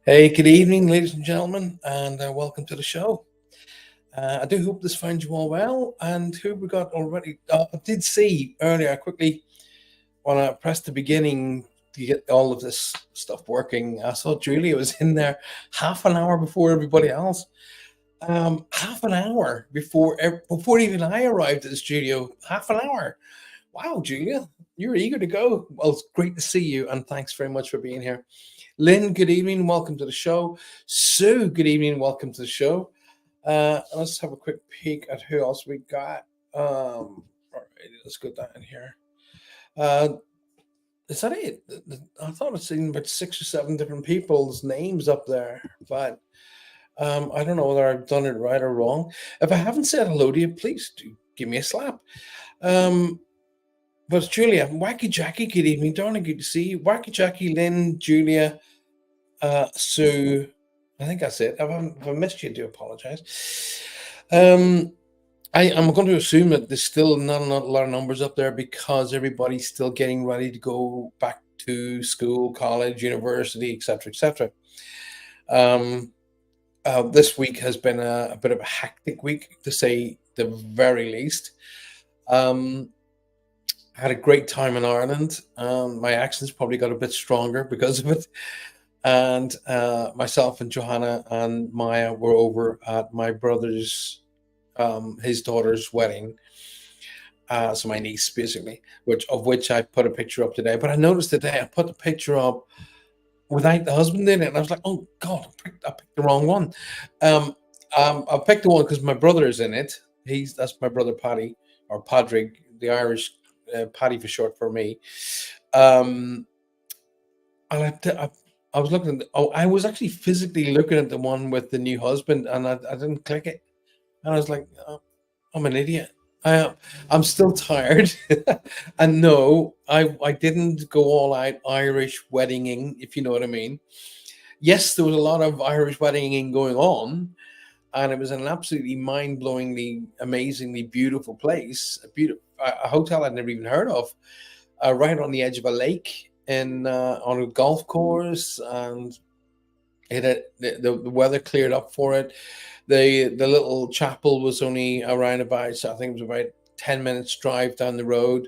Hey, good evening, ladies and gentlemen, and welcome to the show. I do hope this finds you all well. And who we got already? I did see earlier, quickly, when I pressed the beginning to get all of this stuff working, I saw Julia was in there half an hour before everybody else. Half an hour before even I arrived at the studio. Half an hour. Wow, Julia, you're eager to go. Well, it's great to see you, and thanks very much for being here. Lynn, good evening. Welcome to the show. Sue, good evening. Welcome to the show. Let's have a quick peek at who else we got. All right, let's go down here. Uh, is that it? I thought I'd seen about 6 or 7 different people's names up there, but I don't know whether I've done it right or wrong. If I haven't said hello to you, please do give me a slap. Um, but Julia, Wacky Jackie, good evening, darling. Good to see you. Wacky Jackie, Lynn, Julia, Sue. I think that's it. If I missed you, I do apologize. Um, I'm going to assume that there's still not a lot of numbers up there because everybody's still getting ready to go back to school, college, university, etc., etc. Um, this week has been a bit of a hectic week, to say the very least. Um, I had a great time in Ireland. My accent's probably got a bit stronger because of it. And myself and Johanna and Maya were over at my brother's, his daughter's wedding. So my niece, basically, which I put a picture up today. But I noticed today I put the picture up without the husband in it, and I was like, "Oh God, I picked the wrong one." Um, I picked the one because my brother is in it. That's my brother Paddy or Padraig, the Irish Paddy for short for me. Um, and I was looking. Oh, I was actually physically looking at the one with the new husband, and I didn't click it. And I was like, oh, I'm an idiot. I am. I'm still tired. And no, I didn't go all out Irish weddinging, if you know what I mean. Yes, there was a lot of Irish weddinging going on, and it was an absolutely mind-blowingly, amazingly beautiful place. A hotel I'd never even heard of, right on the edge of a lake in on a golf course, and the weather cleared up for it. The little chapel was only around about, so I think it was about 10 minutes drive down the road,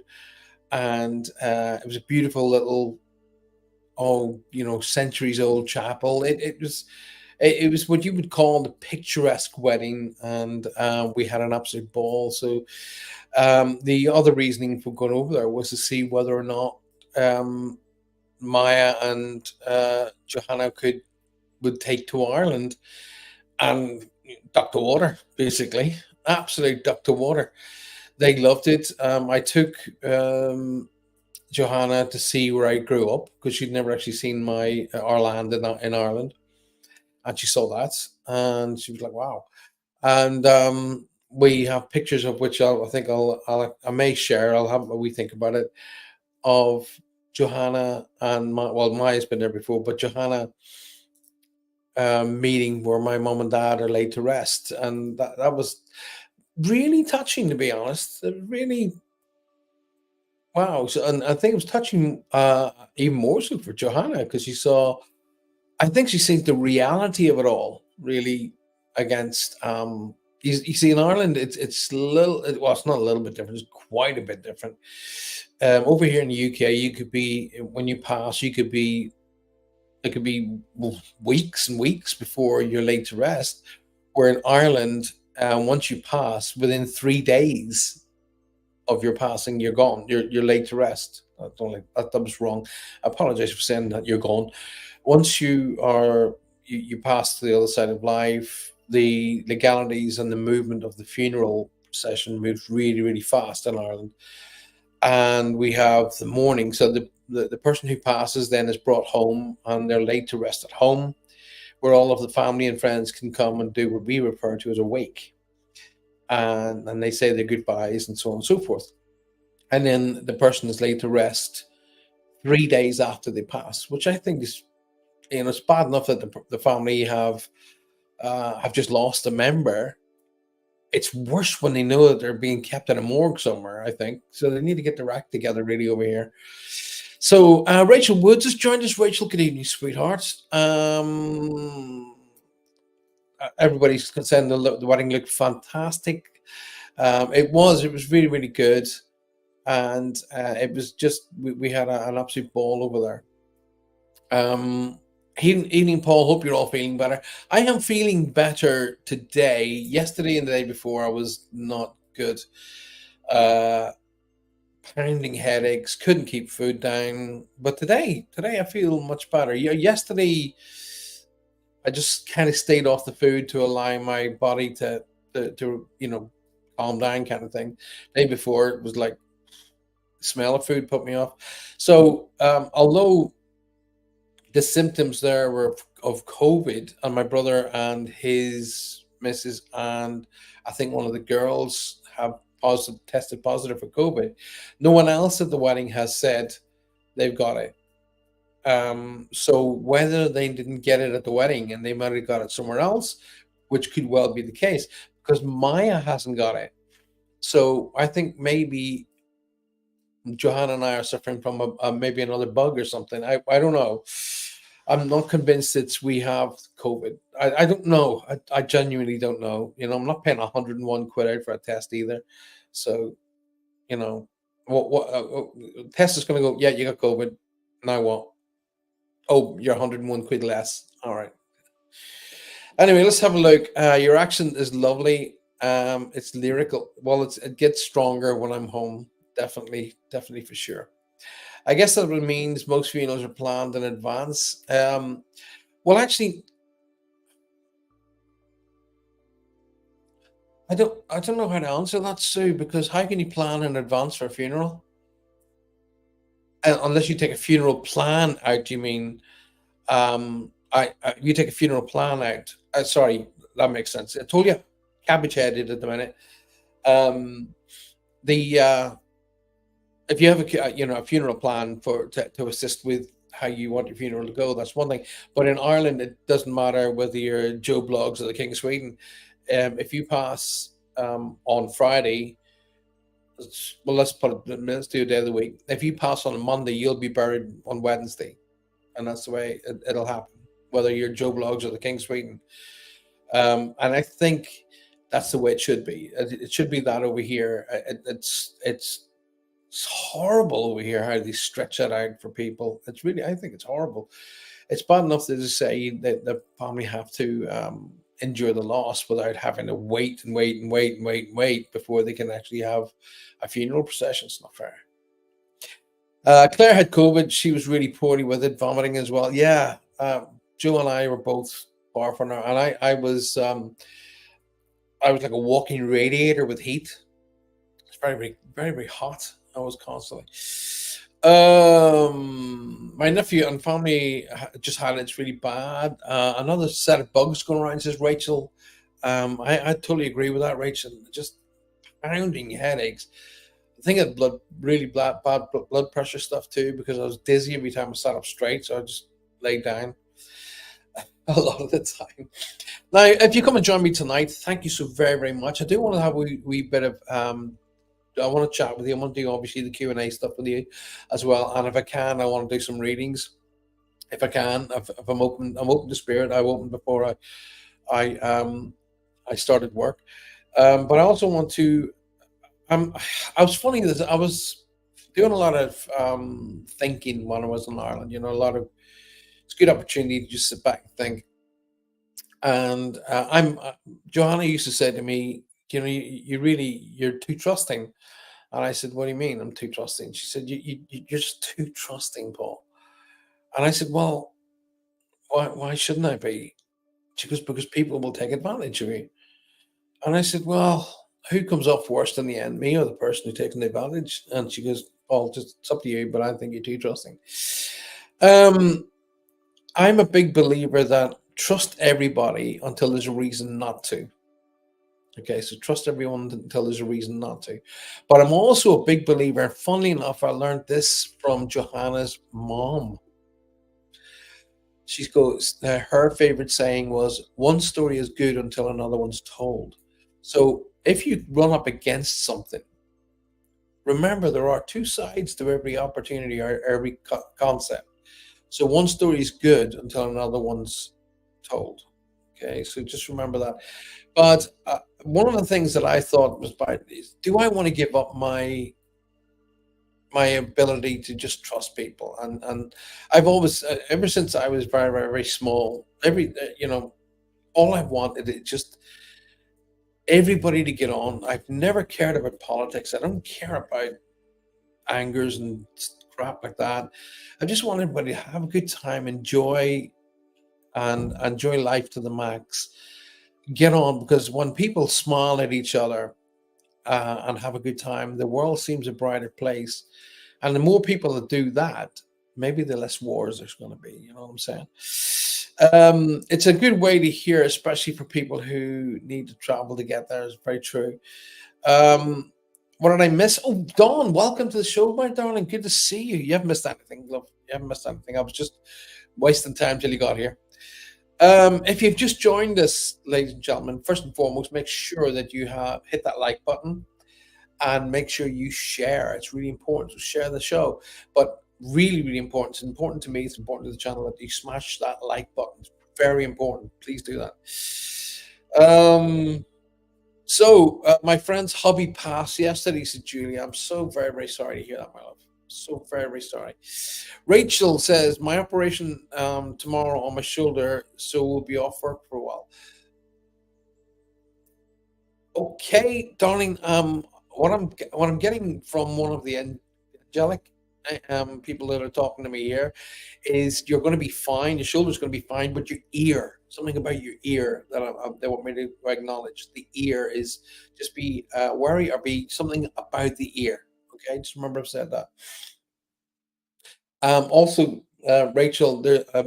and it was a beautiful little, centuries old chapel. It was what you would call the picturesque wedding, and we had an absolute ball. So the other reasoning for going over there was to see whether or not Maya and Johanna would take to Ireland and duck to water, basically. Absolute duck to water. They loved it. I took Johanna to see where I grew up because she'd never actually seen my our land in Ireland, and she saw that, and she was like, "Wow!" And we have pictures of which I think I may share. I'll have a wee think about it of Johanna and Maya's been there before, but Johanna meeting where my mom and dad are laid to rest, and that was really touching, to be honest. Really, wow. So, and I think it was touching even more so for Johanna because she saw. I think she sees the reality of it all really against. You see, in Ireland, it's well, it's not a little bit different. It's quite a bit different. Over here in the UK, you could be when you pass, you could be it could be weeks and weeks before you're laid to rest. Where in Ireland, once you pass, within 3 days of your passing, you're gone. You're laid to rest. That was wrong. I apologize for saying that you're gone. Once you pass to the other side of life, the legalities and the movement of the funeral procession moves really, really fast in Ireland. And we have the mourning. So the person who passes then is brought home and they're laid to rest at home, where all of the family and friends can come and do what we refer to as a wake. And they say their goodbyes and so on and so forth. And then the person is laid to rest 3 days after they pass, which I think is, it's bad enough that the family have just lost a member. It's worse when they know that they're being kept in a morgue somewhere, I think. So they need to get their act together really over here. So Rachel Woods has joined us. Rachel, good evening, sweetheart. Everybody's concerned the wedding looked fantastic. It was really, really good. And it was just, we had an absolute ball over there. Evening, Paul. Hope you're all feeling better. I am feeling better today. Yesterday and the day before, I was not good. Pounding headaches, couldn't keep food down. But today I feel much better. Yeah, yesterday I just kind of stayed off the food to allow my body to calm down kind of thing. Day before it was like smell of food put me off. So although the symptoms there were of COVID, and my brother and his missus and I think one of the girls have positive tested positive for COVID. No one else at the wedding has said they've got it. So whether they didn't get it at the wedding and they might have got it somewhere else, which could well be the case, because Maya hasn't got it. So I think maybe Johanna and I are suffering from maybe another bug or something. I don't know. I'm not convinced it's we have COVID. I don't know. I genuinely don't know. I'm not paying 101 quid out for a test either. So, what test is going to go, yeah, you got COVID. Now what? Oh, you're 101 quid less. All right. Anyway, let's have a look. Your accent is lovely. It's lyrical. Well, it gets stronger when I'm home. Definitely, definitely for sure. I guess that means most funerals are planned in advance. Well, actually, I don't know how to answer that, Sue, because how can you plan in advance for a funeral? Unless you take a funeral plan out, you mean you take a funeral plan out. Sorry, that makes sense. I told you, cabbage headed at the minute. Um, the if you have a funeral plan to assist with how you want your funeral to go, that's one thing. But in Ireland, it doesn't matter whether you're Joe Bloggs or the King of Sweden. If you pass on Friday, well, let's do a day of the week. If you pass on a Monday, you'll be buried on Wednesday, and that's the way it'll happen. Whether you're Joe Bloggs or the King of Sweden, and I think that's the way it should be. It should be that over here. It's horrible over here how they stretch that out for people. I think it's horrible. It's bad enough to just say that the family have to endure the loss without having to wait and wait and wait and wait and wait before they can actually have a funeral procession. It's not fair. Claire had COVID. She was really poorly with it, vomiting as well. Yeah, Joe and I were both far from her, and I was like a walking radiator with heat. It's very, very, very, very hot. I was constantly. My nephew and family just had it's really bad. Another set of bugs going around, says Rachel. I totally agree with that, Rachel. Just pounding headaches. I think I had really bad blood pressure stuff too, because I was dizzy every time I sat up straight, so I just laid down a lot of the time. Now, if you come and join me tonight, thank you so very, very much. I do want to have a wee bit of I want to chat with you. I want to do obviously the Q&A stuff with you as well. And if I can, I want to do some readings. If I can, if I'm open to spirit. I opened before I started work. But I also want to I was funny that I was doing a lot of thinking when I was in Ireland, it's a good opportunity to just sit back and think. And Johanna used to say to me, you're too trusting. And I said, what do you mean I'm too trusting? She said, you're just too trusting, Paul. And I said, well, why shouldn't I be? She goes, because people will take advantage of you. And I said, well, who comes off worst in the end, me or the person who's taking the advantage? And she goes, Paul, just it's up to you, but I think you're too trusting. I'm a big believer that trust everybody until there's a reason not to. Okay, so trust everyone until there's a reason not to. But I'm also a big believer, and funnily enough, I learned this from Johanna's mom. She goes, her favorite saying was, one story is good until another one's told. So if you run up against something, remember there are two sides to every opportunity or every concept. So one story is good until another one's told. Okay, so just remember that. But one of the things that I thought was bad is, do I want to give up my ability to just trust people? And I've always, ever since I was very, very, very small, all I've wanted is just everybody to get on. I've never cared about politics. I don't care about angers and crap like that. I just want everybody to have a good time, enjoy life to the max. Get on, because when people smile at each other, and have a good time, the world seems a brighter place. And the more people that do that, maybe the less wars there's going to be. You know what I'm saying? It's a good way to hear, especially for people who need to travel to get there. It's very true. Um, what did I miss? Oh, Dawn, welcome to the show, my darling. Good to see you. You haven't missed anything, love. You haven't missed anything. I was just wasting time till you got here. If you've just joined us, ladies and gentlemen, first and foremost, make sure that you have hit that like button and make sure you share. It's really important to share the show, but really, really important. It's important to me. It's important to the channel that you smash that like button. It's very important. Please do that. My friend's hobby passed yesterday, said Julia. I'm so very, very sorry to hear that, my love. So very, very sorry. Rachel says, my operation tomorrow on my shoulder, so we'll be off work for a while. Okay, darling. What I'm getting from one of the angelic people that are talking to me here is you're going to be fine. Your shoulder's going to be fine, but your ear, something about your ear that they want me to acknowledge. The ear is just be worry or be something about the ear. Okay, just remember I've said that. Also, Rachel,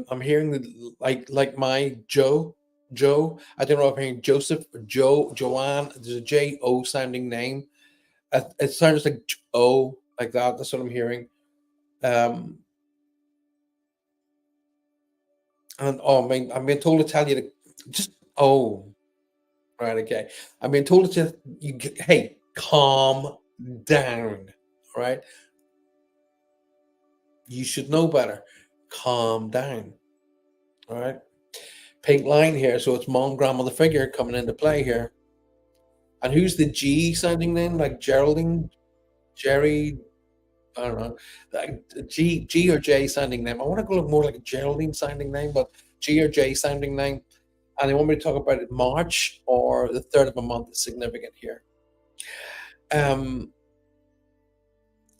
I'm hearing that like my Joe. I don't know if I'm hearing Joseph or Joanne. There's a J O sounding name. It sounds like O, like that. That's what I'm hearing. Um, and oh, I mean, I'm being told to tell you to just right, okay. I'm being told to hey, calm down. All right, you should know better. Calm down. All right. Pink line here, so it's mom, grandmother figure coming into play here. And who's the G sounding name? Like Geraldine, Jerry, I don't know. Like G or J sounding name. I want to go look more like a Geraldine sounding name, but G or J sounding name. And they want me to talk about it March or the third of a month is significant here. Um,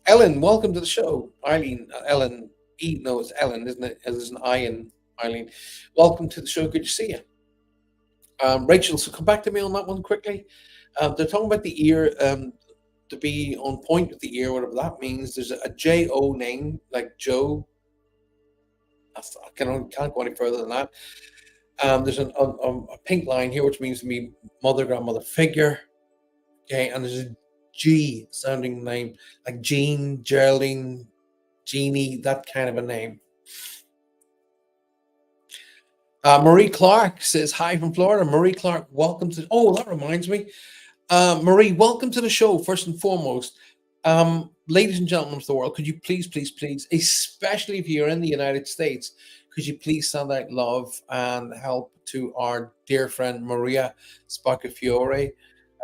Ellen, welcome to the show. Eileen, Ellen, no, it's Ellen, isn't it? There's an I in Eileen. Welcome to the show. Good to see you. Rachel, so come back to me on that one quickly. They're talking about the ear to be on point with the ear, whatever that means. There's a J O name like Joe. I can't go any further than that. There's a pink line here, which means to me mother, grandmother figure. Okay, and there's a G sounding name like Jean, Geraldine, Jeannie, that kind of a name. Marie Clark says hi from Florida. Marie Clark, welcome to. Oh, that reminds me. Marie, welcome to the show. First and foremost, ladies and gentlemen of the world, could you please, please, please, especially if you're in the United States, could you please send out love and help to our dear friend Maria Spaccafiore?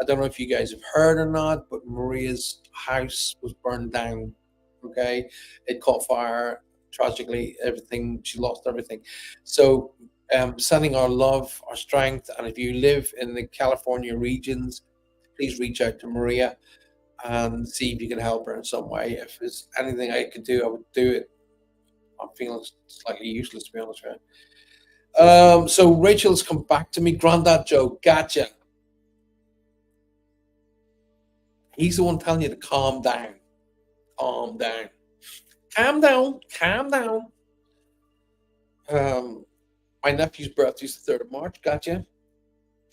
I don't know if you guys have heard or not, but Maria's house was burned down. Okay, it caught fire. Tragically, everything she lost everything. So, sending our love, our strength, and if you live in the California regions, please reach out to Maria and see if you can help her in some way. If there's anything I could do, I would do it. I'm feeling slightly useless, to be honest with you. So Rachel's come back to me. Grandad Joe, gotcha. He's the one telling you to calm down. Calm down. Calm down. Calm down. My nephew's birthday is the 3rd of March. Gotcha.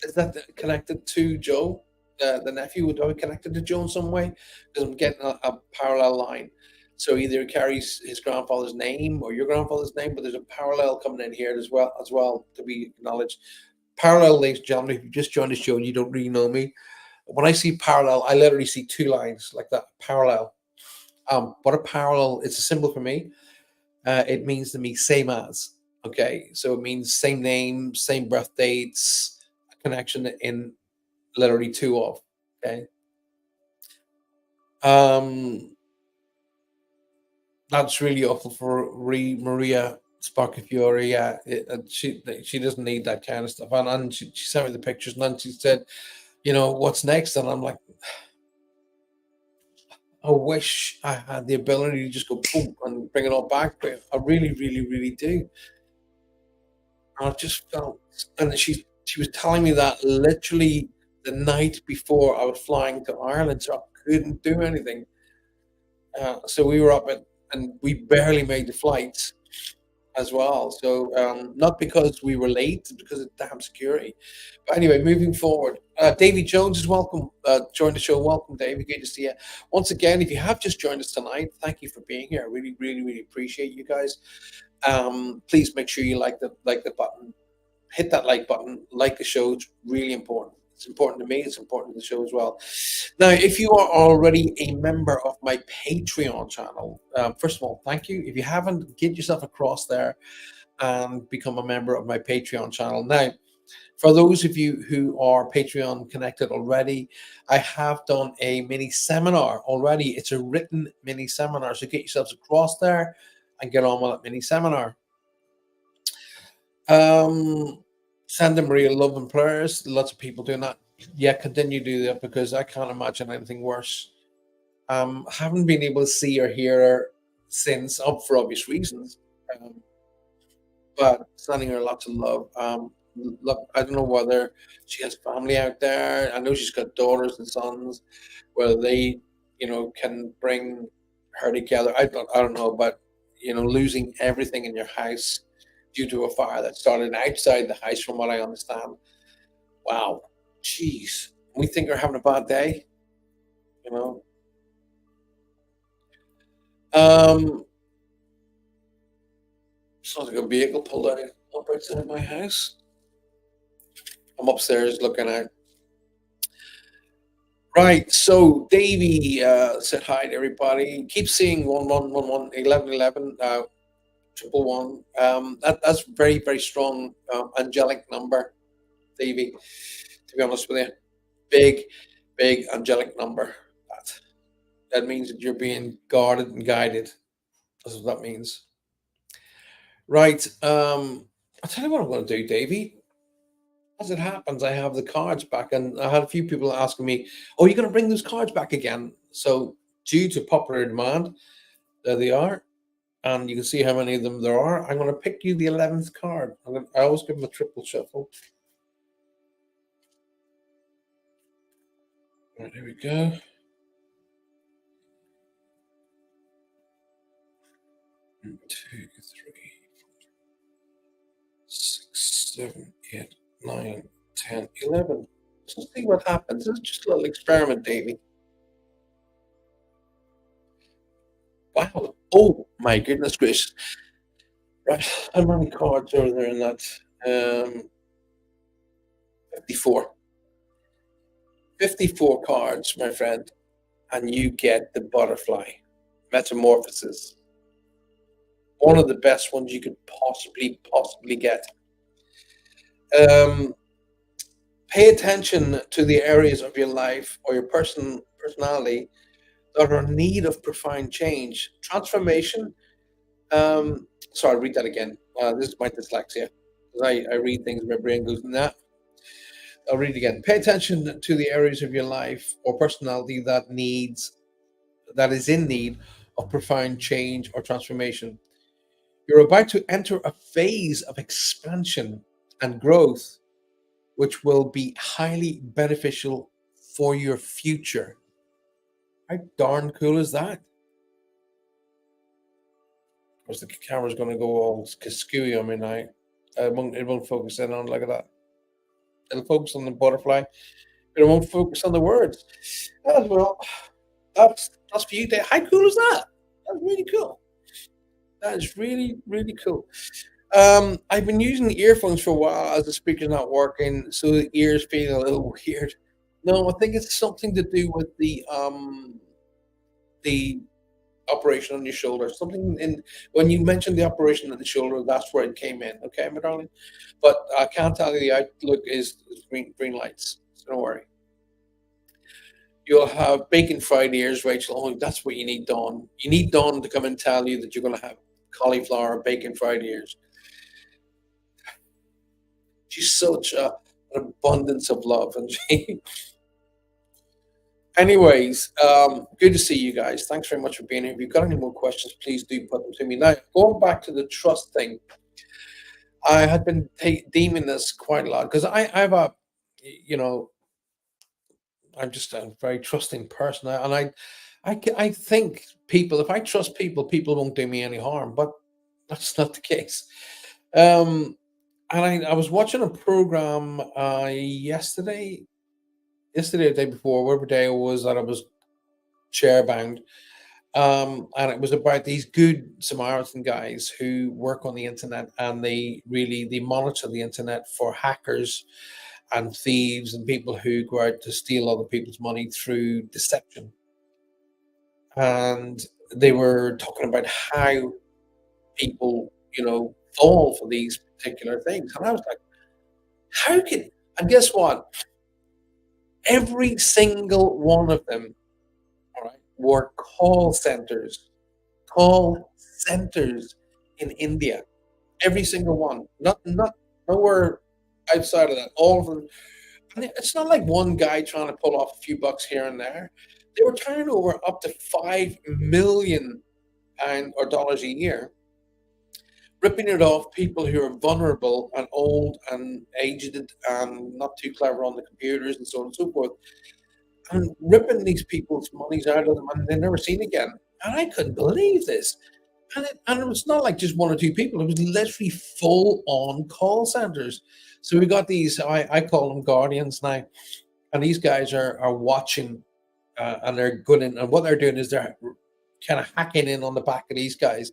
Is that connected to Joe? The nephew would be connected to Joe in some way? Because I'm getting a parallel line. So either it carries his grandfather's name or your grandfather's name, but there's a parallel coming in here as well to be acknowledged. Parallel, ladies and gentlemen, if you just joined the show and you don't really know me, when I see parallel, I literally see two lines like that. Parallel. What a parallel, it's a symbol for me. It means to me same as. Okay, so it means same name, same birth dates, connection in literally two of. Okay. That's really awful for Maria Spaccafiore. Yeah, she doesn't need that kind of stuff. And she sent me the pictures, and then she said, what's next? And I'm like, I wish I had the ability to just go boom and bring it all back, but I really, really, really do. And I just felt, and she was telling me that literally the night before I was flying to Ireland, so I couldn't do anything. So we were up at, and we barely made the flights as well. So not because we were late, it's because of damn security. But anyway, moving forward, Davy Jones is welcome. Join the show. Welcome, Davy. Good to see you once again. If you have just joined us tonight, thank you for being here. I really, really, really appreciate you guys. Please make sure you like the button, hit that like button, like the show. It's really important. It's important to me. It's important to the show as well. Now, if you are already a member of my Patreon channel, first of all, thank you. If you haven't, get yourself across there and become a member of my Patreon channel. Now, for those of you who are Patreon connected already, I have done a mini seminar already. It's a written mini seminar. So get yourselves across there and get on with that mini seminar. Sending Maria love and prayers. Lots of people doing that. Yeah, continue to do that because I can't imagine anything worse. Haven't been able to see or hear her since, up for obvious reasons. Um, but sending her lots of love. Look, I don't know whether she has family out there. I know she's got daughters and sons, whether they, can bring her together. I don't know, but losing everything in your house due to a fire that started outside the house, from what I understand. Wow, jeez, we think we're having a bad day, you know. Um, Sounds like a vehicle pulled out up outside my house. I'm upstairs looking out. Right, so Davey said hi to everybody. Keep seeing 1111 1111 triple one. That's very very strong angelic number, Davey. To be honest with you, big big angelic number. That that means that you're being guarded and guided. That's what that means. Right. I'll tell you what I'm going to do, Davey. As it happens, I have the cards back, and I had a few people asking me, "Oh, you're going to bring those cards back again?" So, due to popular demand, there they are, and you can see how many of them there are. I'm going to pick you the 11th card. I always give them a triple shuffle. Right, here we go. 1, 2, 3, 6, 7, 8, 9, 10, 11. Let's see what happens. It's just a little experiment, Davey. Wow. Oh, my goodness gracious. Right. How many cards are there in that? 54. 54 cards, my friend. And you get the butterfly metamorphosis. One of the best ones you could possibly get. Um, Pay attention to the areas of your life or your personality that are in need of profound change, transformation. Sorry, read that again. This is my dyslexia. I read things, my brain goes, nah. I'll read it again. Pay attention to the areas of your life or personality that is in need of profound change or transformation. You're about to enter a phase of expansion and growth, which will be highly beneficial for your future. How darn cool is that? Of course, the camera's going to go all skewy on me now. It won't focus in on. Look at that. It'll focus on the butterfly, but it won't focus on the words. As well, that's for you. How cool is that? That's really cool. That is really really cool. I've been using the earphones for a while as the speaker's not working, so the ears feel a little weird. No, I think it's something to do with the operation on your shoulder. Something in when you mentioned the operation on the shoulder, that's where it came in. Okay, my darling. But I can't tell you the outlook is green lights. So don't worry. You'll have bacon fried ears, Rachel. Oh, that's what you need, Dawn. You need Dawn to come and tell you that you're going to have cauliflower bacon fried ears. She's such an abundance of love, and she. Anyways, good to see you guys. Thanks very much for being here. If you've got any more questions, please do put them to me. Now, going back to the trust thing, I had been deeming this quite a lot because I have a, you know, I'm just a very trusting person, and I think people. If I trust people, people won't do me any harm. But that's not the case. Um, and I was watching a program yesterday or the day before, whatever day it was that I was chair bound. And it was about these good Samaritan guys who work on the internet, and they monitor the internet for hackers and thieves and people who go out to steal other people's money through deception. And they were talking about how people, fall for these particular things. And I was like, how can, and guess what? Every single one of them, all right, were call centers in India. Every single one. Not nowhere outside of that. All of them. And it's not like one guy trying to pull off a few bucks here and there. They were turning over up to 5 million pound or dollars a year, ripping it off people who are vulnerable and old and aged and not too clever on the computers and so on and so forth, and ripping these people's monies out of them and they're never seen again. And I couldn't believe this. And it was not like just one or two people. It was literally full on call centers. So we got these. I call them guardians now, and these guys are watching, and they're good in. And what they're doing is they're kind of hacking in on the back of these guys,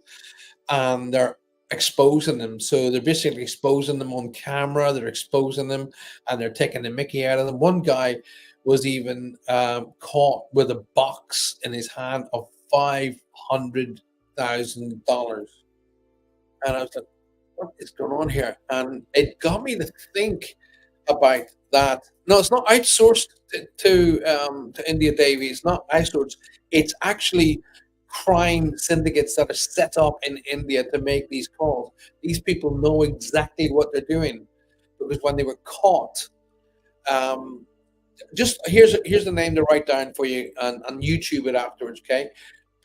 and they're exposing them. So they're basically exposing them on camera. They're exposing them, and they're taking the Mickey out of them. One guy was even caught with a box in his hand of $500,000, and I was like, "What is going on here?" And it got me to think about that. No, it's not outsourced to India, Davy. It's not outsourced. It's actually crime syndicates that are set up in India to make these calls. These people know exactly what they're doing because when they were caught, um, just here's the name to write down for you and YouTube it afterwards, okay?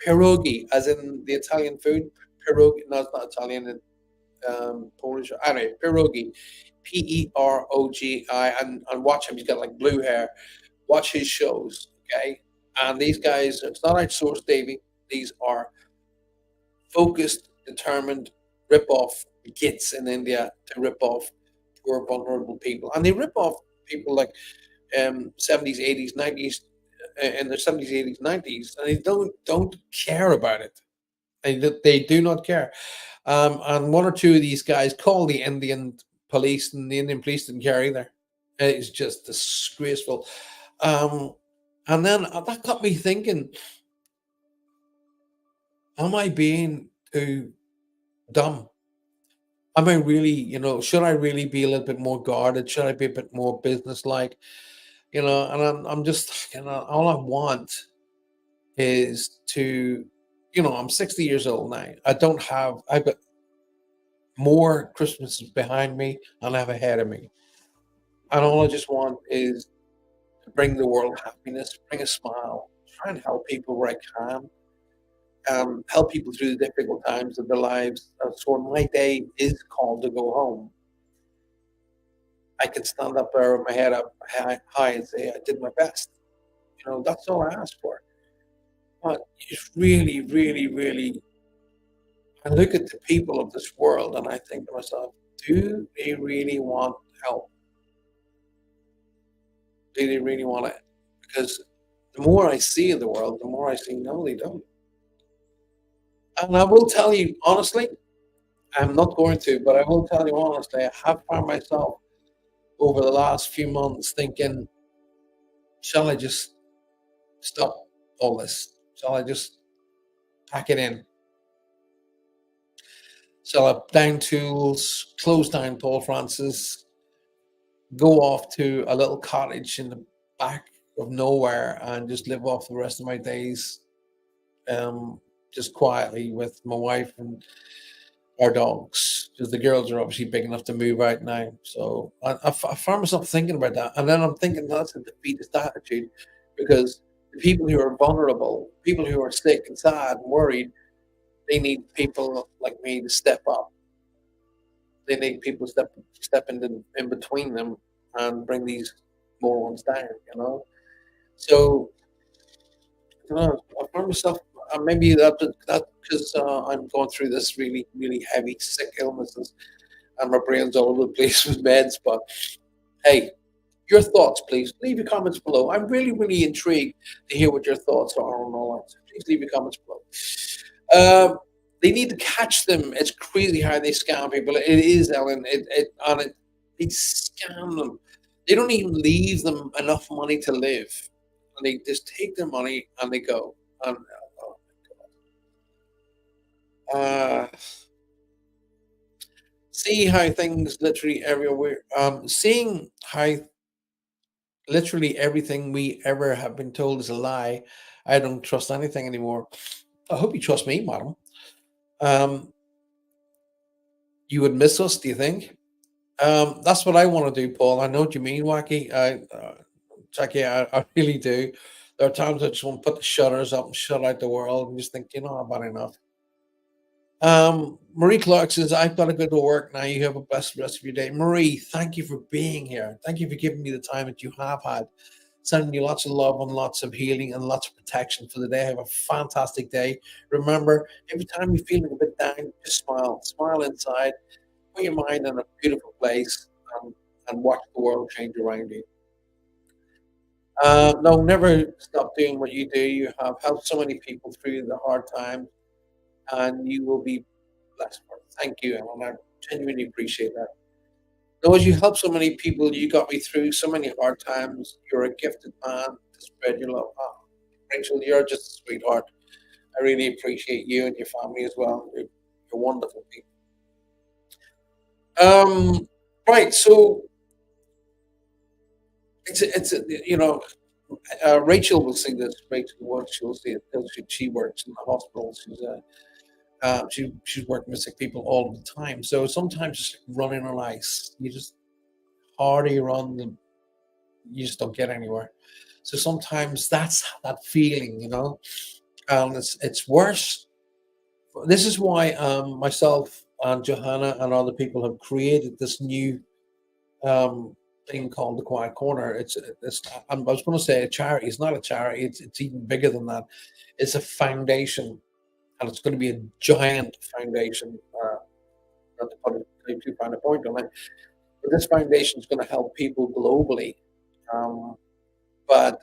Pierogi, as in the Italian food. Pierogi, no, it's not Italian. Polish. Anyway, Pierogi, Perogi, and watch him. He's got like blue hair. Watch his shows, okay? And these guys, it's not outsourced, Davy. These are focused, determined rip off gits in India to rip off poor, vulnerable people, and they rip off people like 70s, 80s, 90s, in their 70s, 80s, 90s, and they don't care about it. They do not care. And one or two of these guys call the Indian police, and the Indian police didn't care either. It's just disgraceful. Um, and then that got me thinking: Am I being too dumb? Am I really, should I really be a little bit more guarded? Should I be a bit more business-like? And I'm just, all I want is to, I'm 60 years old now. I've got more Christmases behind me and I have ahead of me. And all I just want is to bring the world happiness, bring a smile, try and help people where I can, help people through the difficult times of their lives. So when my day is called to go home, I can stand up there with my head up high and say, I did my best. That's all I ask for. But it's really, really, really, I look at the people of this world and I think to myself, do they really want help? Do they really want it? Because the more I see of the world, the more I see, no, they don't. And I will tell you honestly, I'm not going to, but I will tell you honestly, I have found myself over the last few months thinking, shall I just stop all this? Shall I just pack it in? Shall I down tools, close down Paul Francis, go off to a little cottage in the back of nowhere and just live off the rest of my days, just quietly with my wife and our dogs, because the girls are obviously big enough to move out now. So I found myself thinking about that, and then I'm thinking that's a defeatist attitude, because the people who are vulnerable, people who are sick and sad and worried, they need people like me to step up. They need people to step in between them and bring these morons down. So I don't know, I find myself maybe that because I'm going through this really really heavy sick illnesses and my brain's all over the place with meds. But hey, your thoughts, please. Leave your comments below. I'm really, really intrigued to hear what your thoughts are on all that. So please leave your comments below. They need to catch them. It's crazy how they scam people. It is, Ellen. They scam them. They don't even leave them enough money to live, and they just take their money and they go. And uh, see how things literally everywhere. Seeing how literally everything we ever have been told is a lie. I don't trust anything anymore. I hope you trust me, madam. Um, you would miss us, do you think? That's what I want to do, Paul. I know what you mean, Wacky. Jackie, I really do. There are times I just want to put the shutters up and shut out the world and just think, I've had enough. Marie Clark says, I've got to go to work now. You have a blessed rest of your day. Marie, thank you for being here. Thank you for giving me the time that you have had. Sending you lots of love and lots of healing and lots of protection for the day. Have a fantastic day. Remember, every time you're feeling a bit down, just smile. Smile inside. Put your mind in a beautiful place and watch the world change around you. No, never stop doing what you do. You have helped so many people through the hard times, and you will be blessed for it. Thank you, and I genuinely appreciate that. No, as you help so many people, you got me through so many hard times. You're a gifted man to spread your love. Ah, Rachel, you're just a sweetheart. I really appreciate you and your family as well. You're wonderful people. Right. So Rachel will see this. Rachel works. She'll see it. She works in the hospital. She's working with sick people all the time. So sometimes it's like running on ice. You just harder you run, you just don't get anywhere. So sometimes that's that feeling, and it's worse. This is why myself and Johanna and other people have created this new um, thing called the Quiet Corner. I was going to say a charity. It's not a charity. It's even bigger than that. It's a foundation, and it's going to be a giant foundation. Not to put too fine a point on it, but this foundation is going to help people globally. Um, but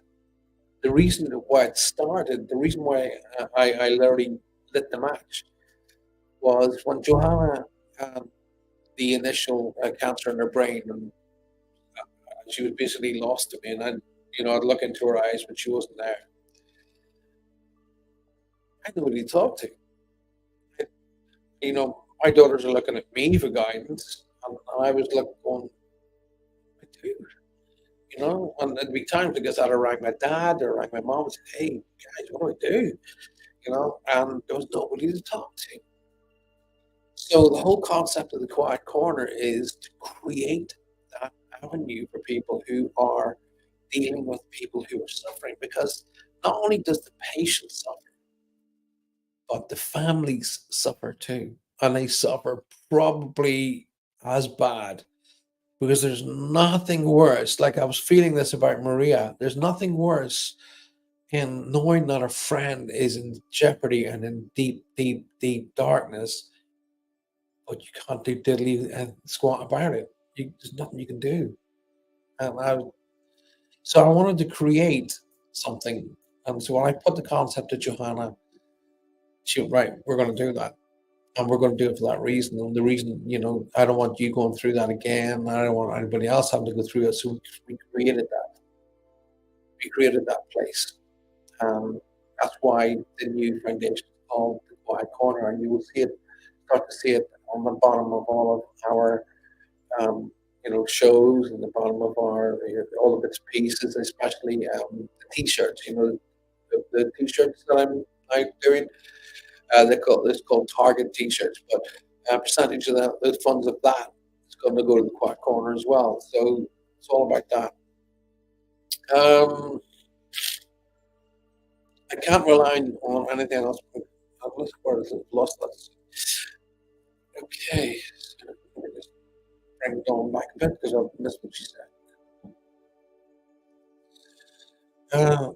the reason why it started, the reason why I literally lit the match was when Johanna had the initial cancer in her brain, and she was basically lost to me. And I'd look into her eyes when she wasn't there. I had nobody to talk to. My daughters are looking at me for guidance, and I was looking, going, dude, and there'd be times I guess I'd have rang my dad or rang my mom and said, hey, guys, what do I do? And there was nobody to talk to. So the whole concept of the quiet corner is to create that avenue for people who are dealing with people who are suffering, because not only does the patient suffer, but the families suffer too. And they suffer probably as bad, because there's nothing worse. Like I was feeling this about Maria. There's nothing worse in knowing that a friend is in jeopardy and in deep, deep, deep darkness, but you can't do diddly and squat about it. There's nothing you can do. And so I wanted to create something. And so when I put the concept to Johanna, she went, right, we're going to do that. And we're going to do it for that reason. And the reason, I don't want you going through that again. I don't want anybody else having to go through it. So we created that. We created that place. That's why the new foundation is called the Quiet Corner. And you will start to see it on the bottom of all of our shows, and the bottom of our all of its pieces, especially the t-shirts. The t-shirts that I'm doing. It's called Target t-shirts, but a percentage of the funds of that is going to go to the Quiet Corner as well. So it's all about that. Um, I can't rely on anything else. I've lost that. Okay, so let me just bring it on back a bit because I've missed what she said. Uh,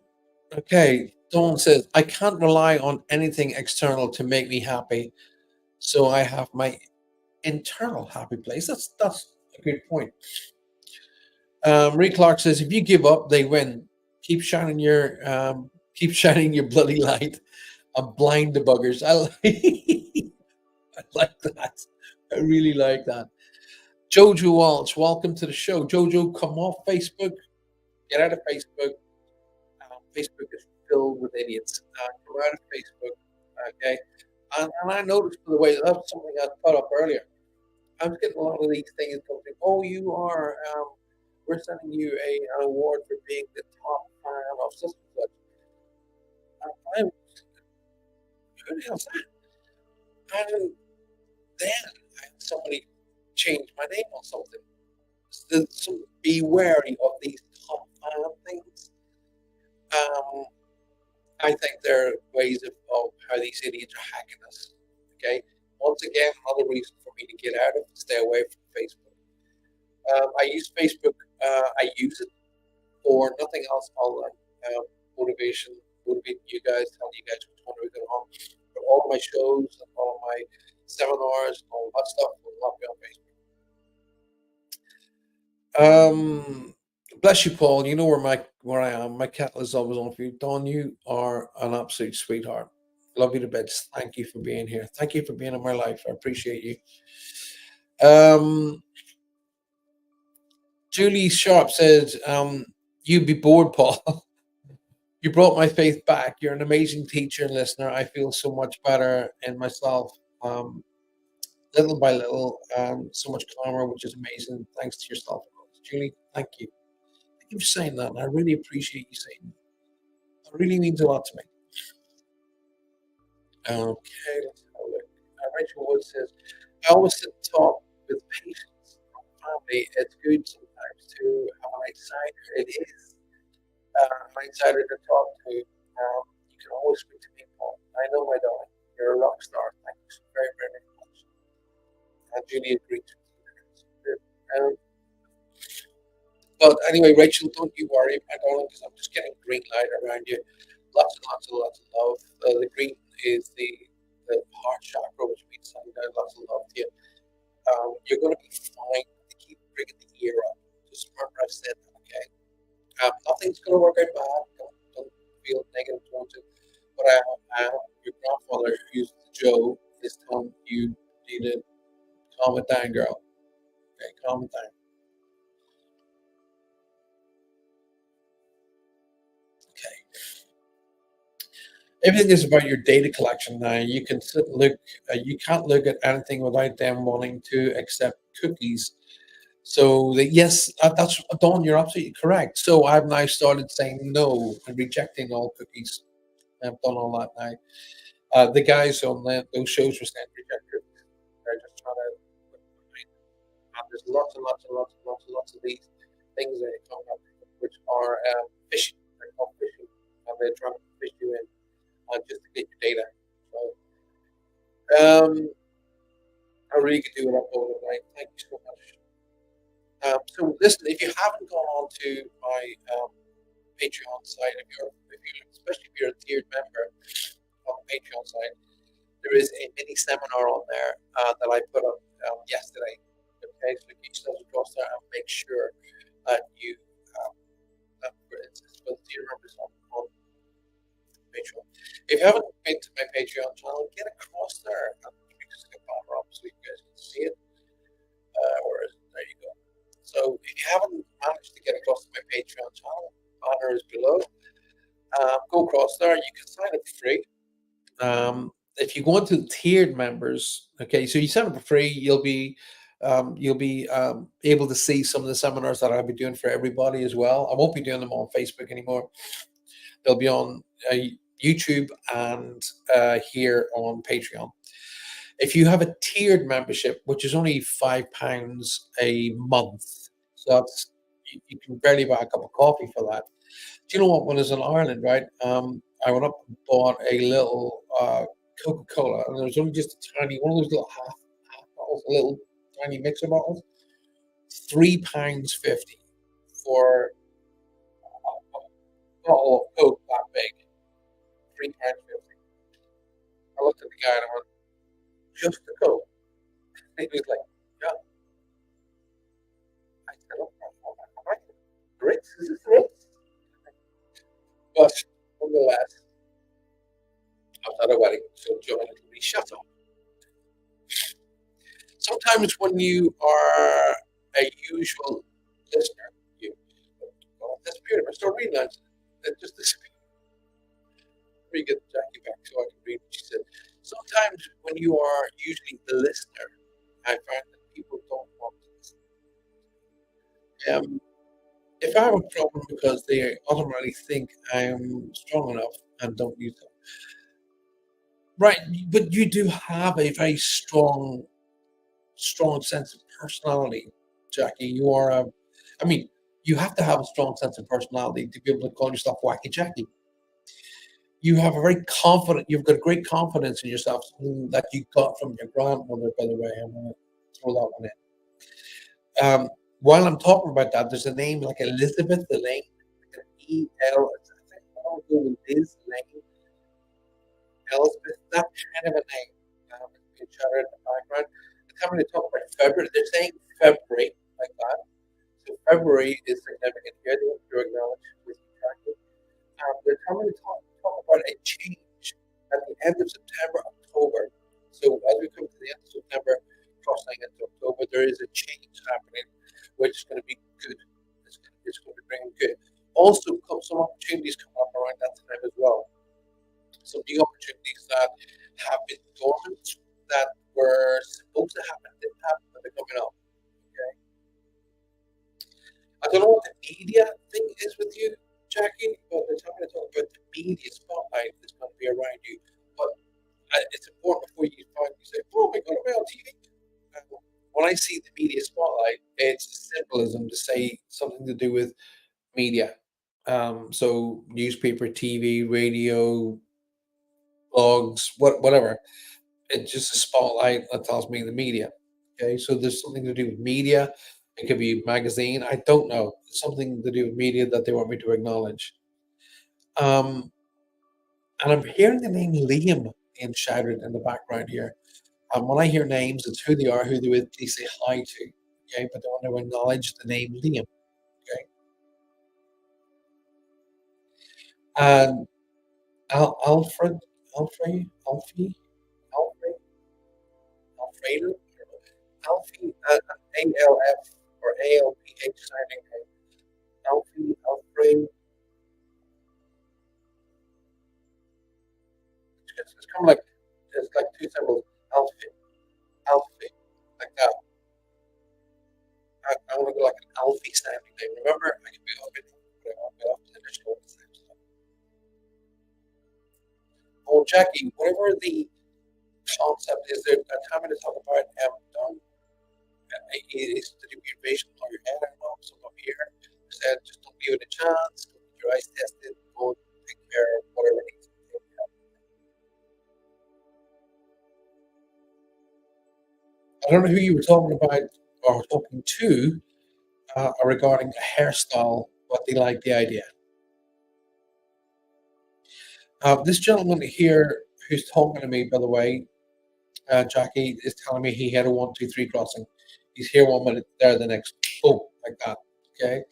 okay. Dawn says, I can't rely on anything external to make me happy. So I have my internal happy place. That's a good point. Ray Clark says, if you give up, they win. Keep shining your bloody light. I'm blind to buggers. I like that. I really like that. Jojo Walsh, welcome to the show. Jojo, come off Facebook. Get out of Facebook. Facebook is filled with idiots. Come out of Facebook. Okay. And I noticed, by the way, that's something I put up earlier. I was getting a lot of these things going, oh, you are, we're sending you an award for being the top fan of such and such. I, who the hell's that? And then somebody changed my name or something. So be wary of these top fan things. Um, I think there are ways of how these idiots are hacking us. Okay. Once again, another reason for me to get out of it, stay away from Facebook. I use Facebook. I use it for nothing else other than motivation, motivating you guys, telling you guys what's going to be going on. But all of my shows and all of my seminars and all that stuff will not be on Facebook. Bless you, Paul. You know where I am. My kettle is always on for you. Don, you are an absolute sweetheart. Love you to bits. Thank you for being here. Thank you for being in my life. I appreciate you. Um, Julie Sharp says, you'd be bored, Paul. You brought my faith back. You're an amazing teacher and listener. I feel so much better in myself, little by little, so much calmer, which is amazing. Thanks to yourself, Julie. Thank you. Thank you for saying that. I really appreciate you saying that. It really means a lot to me. Okay, let's have a look. Rachel Wood says, I always sit and talk with patients from family. It's good sometimes to have an outsider. It is an outsider to talk to. You can always speak to people. I know, my darling, you're a rock star. Thank you so very, very much. And Julie agreed with you. But anyway, Rachel, don't you worry, my darling, because I'm just getting green light around you. Lots and lots and lots of love. The green is the heart chakra, which means sending down lots of love to you. You're going to be fine. To keep bringing the ear up. Just remember I've said that, okay? Nothing's going to work out bad. Don't feel negative towards it. But your grandfather, who's Joe, is telling you need to calm it down, girl. Okay, calm it down. Okay. Everything is about your data collection now. You can sit and look. You can't look at anything without them wanting to accept cookies. So yes, that's Dawn. You're absolutely correct. So I've now started saying no and rejecting all cookies. I've done all that now. The guys on those shows were saying reject cookies. They're just trying to. And there's lots and lots and lots and lots and lots of these things that come up, which are phishing. They're called phishing, and they're trying to fish you in just to get your data. So I really could do it up overnight. Thank you so much. So listen, if you haven't gone on to my Patreon site, especially if you're a tiered member on the Patreon site, there is a mini seminar on there that I put up yesterday. Okay, so you start across there and make sure that you, for instance, with tier members on Patreon. If you haven't been to my Patreon channel, get across there. You can just get banner up so you guys can see it. There you go. So if you haven't managed to get across to my Patreon channel, banner is below. Go across there. You can sign up for free. If you go into tiered members, okay, so you sign up for free, you'll be able to see some of the seminars that I'll be doing for everybody as well. I won't be doing them on Facebook anymore. They'll be on YouTube and here on Patreon. If you have a tiered membership, which is only £5 a month, so that's you can barely buy a cup of coffee for that. Do you know what? When I was in Ireland, right? I went up and bought a little Coca-Cola, and there was only just a tiny one of those little half bottles, little tiny mixer bottles. £3.50 for bottle of Coke that big, £3.50. I looked at the guy and I went, just the Coke. And he was like, yeah. I said, oh, my Ritz, is this Ritz? But nonetheless, I was at a wedding, so John told me, shut up. Sometimes when you are a usual listener, you disappeared. I start reading that. It just disappeared. Let me get Jackie back so I can read what she said. Sometimes when you are usually the listener, I find that people don't want to listen. If I have a problem because they automatically think I'm strong enough and don't use them. Right, but you do have a very strong sense of personality, Jackie. You are a, I mean, you have to have a strong sense of personality to be able to call yourself Wacky Jackie. You have a very confident, you've got great confidence in yourself, something that you got from your grandmother, by the way. I'm going to throw that one in. While I'm talking about that, there's a name like Elizabeth Elaine, like an E-L, I think I'll go with Liz Lane, Elizabeth, that kind of a name. It's being shouted in the background. They're coming to talk about February. They're saying February like that. So February is significant here. They want to acknowledge with tracking. They're coming to talk about a change at the end of September, October. So as we come to the end of September, crossing into October, there is a change happening, which is going to be good. It's going to be bringing good. Also, some opportunities come up around that time as well. Some new opportunities that have been dormant, that were supposed to happen, didn't happen, but they're coming up. Okay. I don't know what the media thing is with you, Jackie, but they're talking about the media spotlight that's going to be around you. But it's important before you say, "Oh my God, am I on TV?" When I see the media spotlight, it's symbolism to say something to do with media. So newspaper, TV, radio, blogs, whatever. It's just a spotlight that tells me the media. Okay, so there's something to do with media. It could be magazine. I don't know. Something to do with media that they want me to acknowledge. Um, and I'm hearing the name Liam being shouted in the background here. When I hear names, it's who they are, who they with, please say hi to. Okay, but they want to acknowledge the name Liam. Okay, and Alfred, Alfie, Alfred, Alfredo, Alfie, ALF or ALPH signing name. Alfie, Alfred. It's kind of like it's like two symbols. Alfie, Alfie, like that. I want to go like an Alfie sounding name. Remember, I can be up in, but I want to be up in the digital same stuff. Oh, Jackie, whatever the concept is, there a time to talk about done. It is to do with your vision or your head. I don't know. So up here said, just don't give it a chance. Don't get your eyes tested. Go take care of whatever needs to be taken care of. I don't know who you were talking about or talking to regarding a hairstyle, but they like the idea. This gentleman here who's talking to me, by the way, Jackie, is telling me he had a 1, 2, 3 crossing. He's here 1 minute, there the next. Boom, like that. Okay.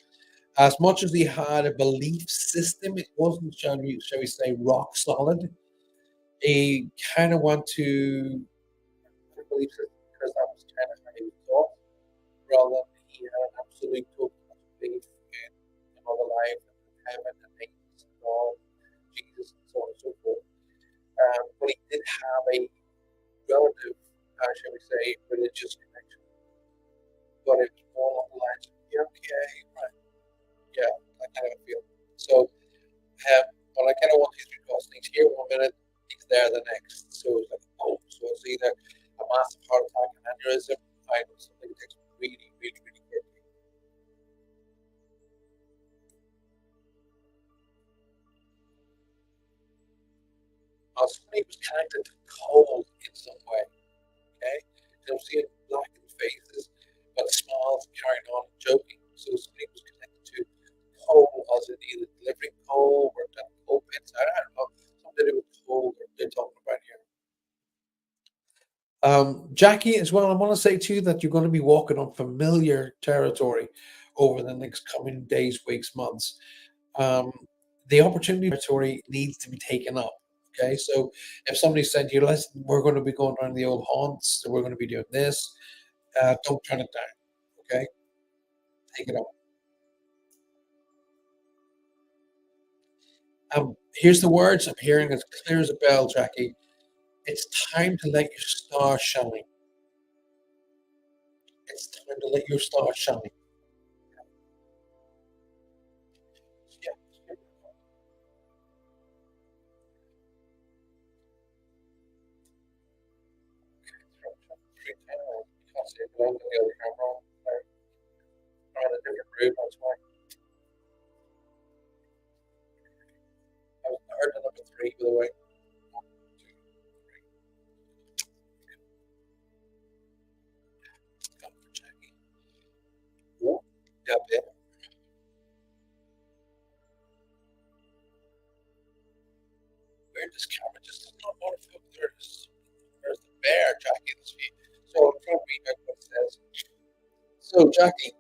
As much as he had a belief system, it wasn't, shall we say, rock solid. He kind of went to a belief system because that was kind of how he was taught, rather than he had an absolute total faith in another life and heaven and angels and God, Jesus, and so on and so forth. But he did have a relative, shall we say, religious connection. But it's more along the lines of, yeah, okay, right, yeah, that kind of feel. So, when I kind of want these because things here 1 minute, he's there the next. So it's like, oh, so it's either a massive heart attack, an aneurysm, I know something that takes really, really, really quickly. Somebody was connected to cold in some way. Okay, so I'm seeing blackened faces, but smiles carrying on and joking. So somebody was connected to coal, as in either delivering coal Jackie, as well, I want to say to you that you're going to be walking on familiar territory over the next coming days, weeks, months. Um, the opportunity territory needs to be taken up. Okay, so if somebody said to you, "Listen, we're going to be going around the old haunts, so we're going to be doing this," don't turn it down. Okay, take it up. Here's the words I'm hearing as clear as a bell, Jackie. It's time to let your star shine. It's time to let your star shine. Yeah. Can't see it belongs on the other camera. I'm in a different room, that's why. I heard the number three, by the way. One, two, three. Got it for Jackie. Yeah. Yeah, yeah. Where this camera just does not want to film. There's the bear, Jackie, in this view. So I'm trying to read back what it says. So, Jackie,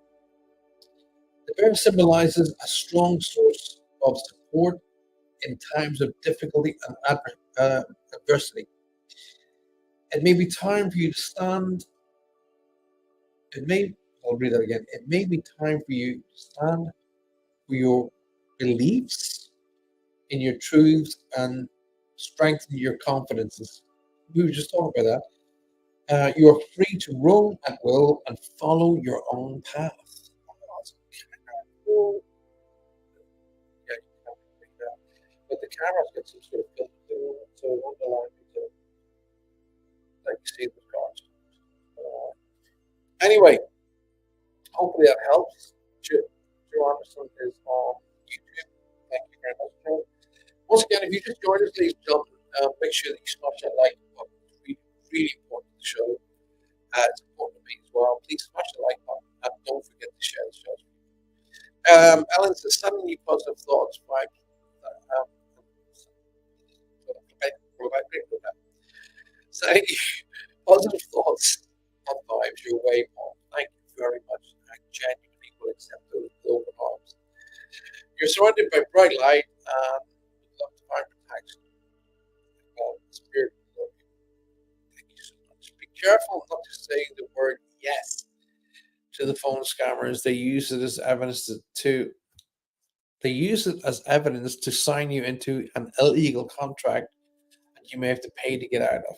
the bear symbolizes a strong source of support in times of difficulty and adversity. It may be time for you to stand. It may, I'll read that again. It may be time for you to stand for your beliefs in your truths and strengthen your confidences. We were just talking about that. You are free to roam at will and follow your own path. That's kind of cool. Yeah, you can't read that. But the camera's got some sort of filter to it, so it won't allow me to like see the cards. Anyway, hopefully that helps. Joe Anderson is on YouTube. Thank you very much, Joe. Once again, if you just joined us, ladies and gentlemen, make sure that you smash that like button. It's really, really important to the show. It's important to me as well. Please smash the like button and don't forget to share the show. Ellen says, suddenly positive thoughts, right? Saying positive thoughts and vibes your way, Paul. Thank you very much. I genuinely will accept those with open arms. You're surrounded by bright light and love divine protection. Spirit will love you. Thank you so much. Be careful not to say the word yes to the phone scammers. They use it as evidence to they use it as evidence to sign you into an illegal contract that you may have to pay to get out of.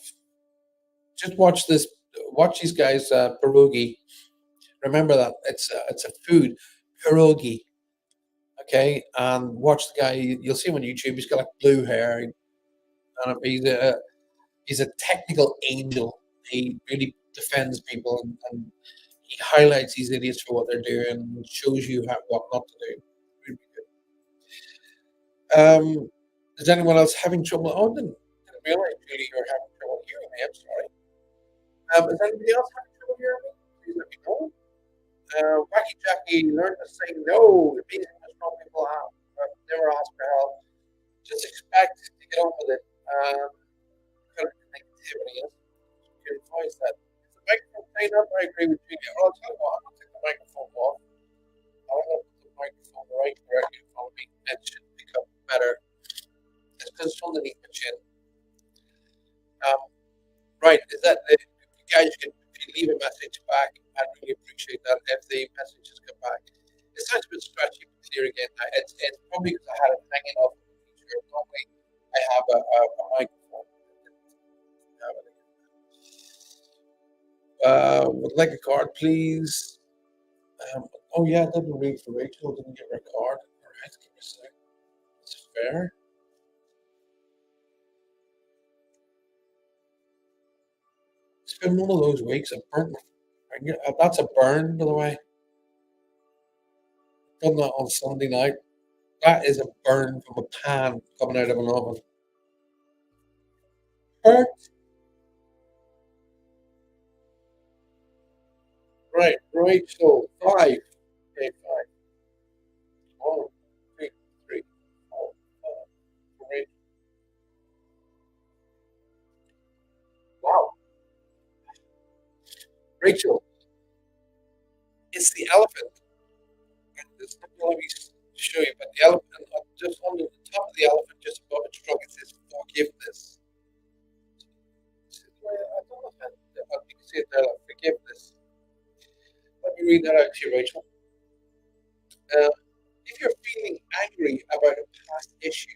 Just watch this. Watch these guys, pierogi. Remember that it's a food, pierogi. Okay, and watch the guy. You'll see him on YouTube. He's got like blue hair, and he's a technical angel. He really defends people, and he highlights these idiots for what they're doing and shows you what not to do. Really good. Is anyone else having trouble? Oh, didn't realize, Julie, you were having trouble hearing me. I'm sorry. Is anybody else having trouble hearing me? Please let me know. Wacky Jackie learned to say no. Amazing how strong people have. Never ask for help. Just expect to get on with it. Kind of negativity is. Your advice that is the microphone playing up. I agree with Julia. Well, I'll tell you what, I'm going to take the microphone off. I'm going to put the microphone right directly in front of me and it should pick up better. It's because it's underneath my chin. Right, is that if you guys can if you leave a message back, I'd really appreciate that if the messages come back. It sounds a bit scratchy but clear again. It's probably because I had it hanging off of the t-shirt. Normally I have a microphone. Would like a card, please. Oh yeah, I didn't read for Rachel. Didn't give her a card. All right, give me a sec. That's fair. It's been one of those weeks. I burnt. That's a burn, by the way. Done that on Sunday night. That is a burn from a pan coming out of an oven. Hurt. Right, Rachel. Five. Okay, five. One, two, three, four, five. Great. Wow. Rachel, it's the elephant. And there's nothing let me show you, but the elephant, just on the top of the elephant, just above its trunk, it says forgiveness. I don't know if you can see it there, like forgiveness. Let me read that out to you, Rachel. Uh, if you're feeling angry about a past issue,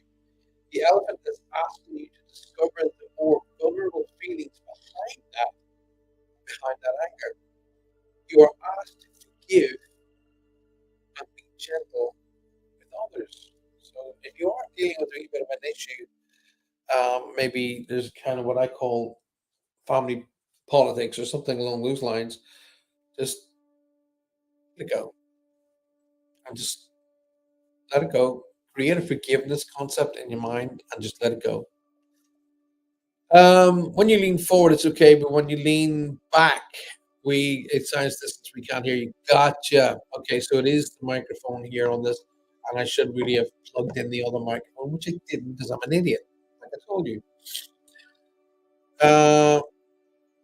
the elephant is asking you to discover the more vulnerable feelings behind that anger. You are asked to forgive and be gentle with others. So if you are dealing with a bit of an issue, maybe there's kind of what I call family politics or something along those lines, just let it go and just let it go. Create a forgiveness concept in your mind and just let it go. When you lean forward, it's okay, but when you lean back, it sounds distance. We can't hear you. Gotcha. Okay, so it is the microphone here on this, and I should really have plugged in the other microphone, which I didn't because I'm an idiot, like I told you. Uh,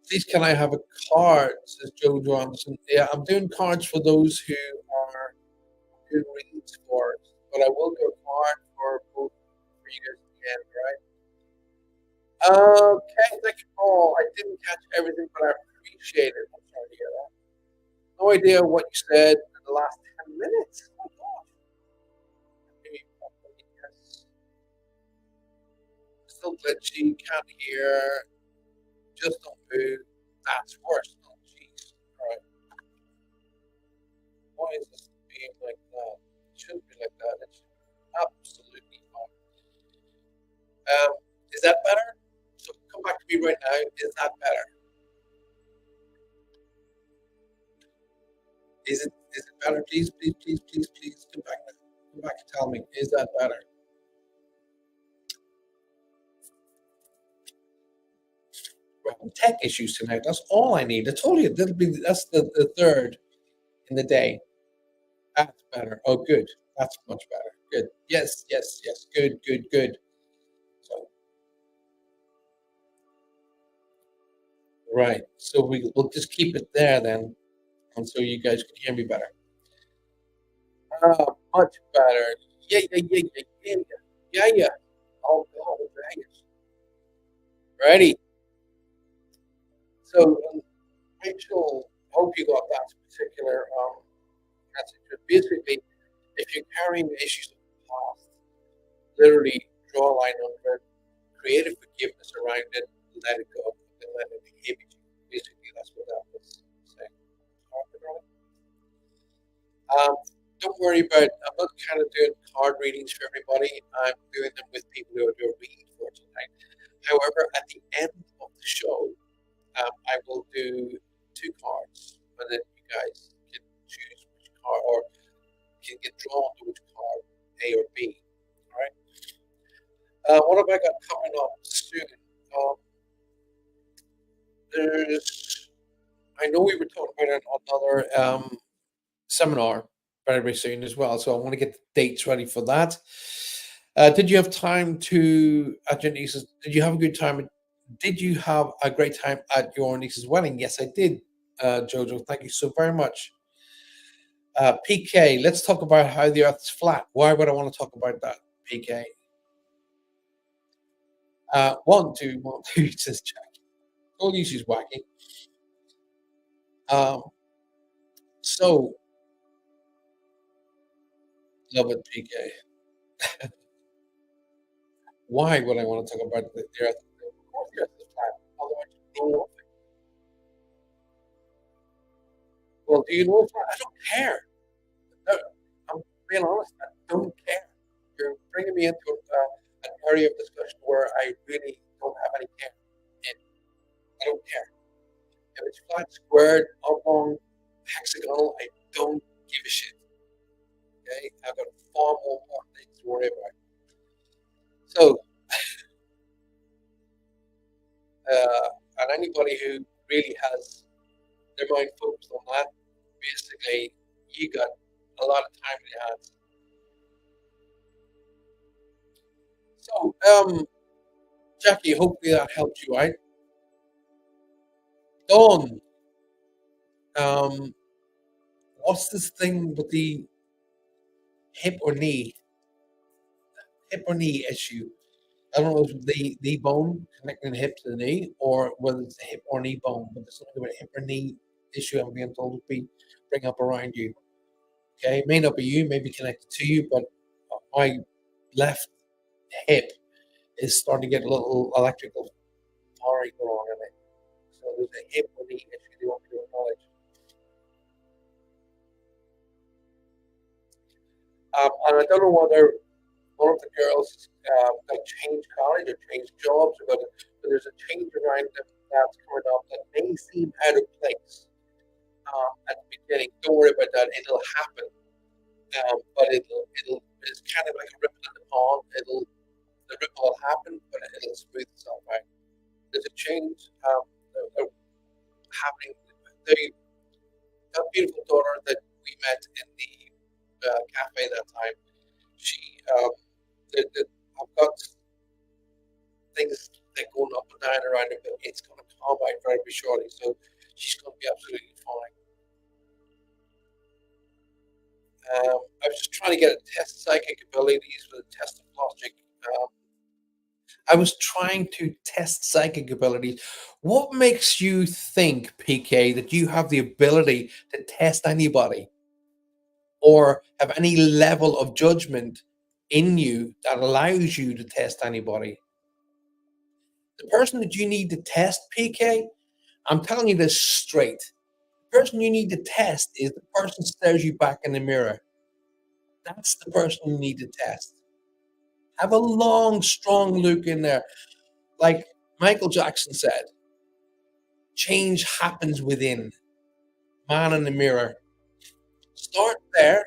please, can I have a card? Says Joe Anderson. Yeah, I'm doing cards for those who are doing reads for us, but I will do a card for both for you guys at the end, right? Okay, thank you, Paul. I didn't catch everything, but I appreciate it. I'm sorry to hear that. No idea what you said in the last 10 minutes. Oh my God. Maybe yes. Still glitchy, can't hear, just don't move. That's worse. Oh, jeez. All right. Why is this being like that? It shouldn't be like that. It's absolutely fine. Is that better? So come back to me right now. Is that better? Is it better? Please, please, please, please, please come back. Come back and tell me. Is that better? We're having tech issues tonight. That's all I need. I told you that's the third in the day. That's better. Oh, good. That's much better. Good. Yes, yes, yes. Good, good, good. So right. So we'll just keep it there then, and so you guys can hear me better. Much better. Yeah, yeah, yeah, yeah, yeah, yeah, yeah, yeah. Oh, dang it. Ready. So, Rachel, hope you got that particular message. But basically, if you're carrying the issues of the past, literally draw a line under it, create a forgiveness around it, let it go, and let it inhibit you. Basically, that's what that was saying. Um, don't worry about. I'm not kind of doing card readings for everybody. I'm doing them with people who are doing reading for tonight. However, at the end of the show, I will do two cards, and then you guys can choose which card or can get drawn to which card, A or B. All right. What have I got coming up soon? Um, there's. I know we were talking about another seminar very, very soon as well, so I want to get the dates ready for that. Did you have time to at your niece's? Did you have a good time? Did you have a great time at your niece's wedding? Yes, I did, Jojo. Thank you so very much. PK, let's talk about how the Earth is flat. Why would I want to talk about that, PK? One, two, says Jack. Told you she's wacky. Um, so love it, PK. Why would I want to talk about the Earth? Of course, the Earth is flat. Otherwise, you know. Well, do you know it's flat? I don't care. No, I'm being honest. I don't care. You're bringing me into an area of discussion where I really don't have any care in. I don't care. If it's flat, squared, oblong, hexagonal, I don't give a shit. Okay, I've got far more important things to worry about. So, and anybody who really has their mind focused on that, basically, you got a lot of time in your hands. So, Jackie, hopefully that helped you, right? Dawn, Um, what's this thing with the hip or knee, hip or knee issue? I don't know if it's the bone connecting the hip to the knee or whether it's the hip or knee bone, but there's something about hip or knee issue I'm being told to be bring up around you. Okay, it may not be you, it may be connected to you, but my left hip is starting to get a little electrical firing going on in it. So there's a hip or knee issue they want me to acknowledge. And I don't know whether one of the girls got changed college or changed jobs, or whether but there's a change around them that's coming up that may seem out of place at the beginning. Don't worry about that; it'll happen. But it'll it's kind of like a ripple in the pond. The ripple will happen, but it'll smooth itself out. There's a change happening. The that beautiful daughter that we met in the cafe that time, she I've got things that going up and down around her, but it's going to calm out very shortly. So she's going to be absolutely fine. I was just trying to get a test psychic abilities with a test of logic. Um, I was trying to test psychic abilities. What makes you think, PK, that you have the ability to test anybody or have any level of judgment in you that allows you to test anybody? The person that you need to test, PK, I'm telling you this straight. The person you need to test is the person stares you back in the mirror. That's the person you need to test. Have a long, strong look in there. Like Michael Jackson said, change happens within. Man in the mirror. Start there,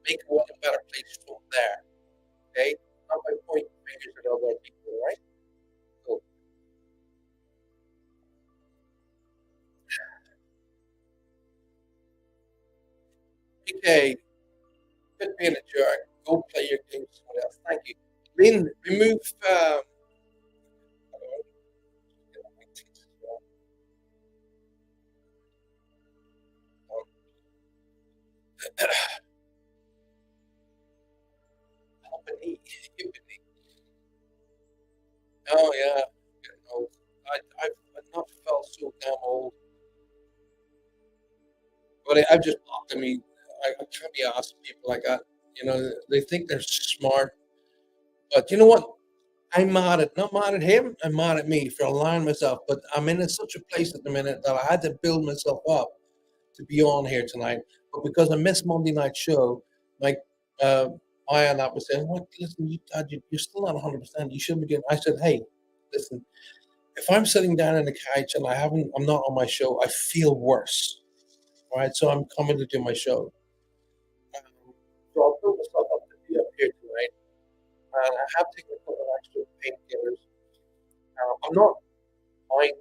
make the world a better place from there. Okay? Not by pointing fingers at other people, right? So, PK, quit being a jerk. Go play your game with someone else. Thank you. Lynn, remove company. Oh yeah, getting old. I've not felt so damn old, but I've just blocked. I mean, I can't be asking people like that. You know, they think they're smart, but you know what? I'm mad at not mad at him. I'm mad at me for allowing myself. But I'm in such a place at the minute that I had to build myself up to be on here tonight. But because I missed Monday night show, like uh, Maya and that was saying, "What? Listen, you're still not 100%. You should be doing." I said, "Hey, listen. If I'm sitting down in the couch and I'm not on my show, I feel worse. Right? So I'm coming to do my show. So I'll build myself up to be up here tonight. And I have taken a couple of extra painkillers. I'm not mind,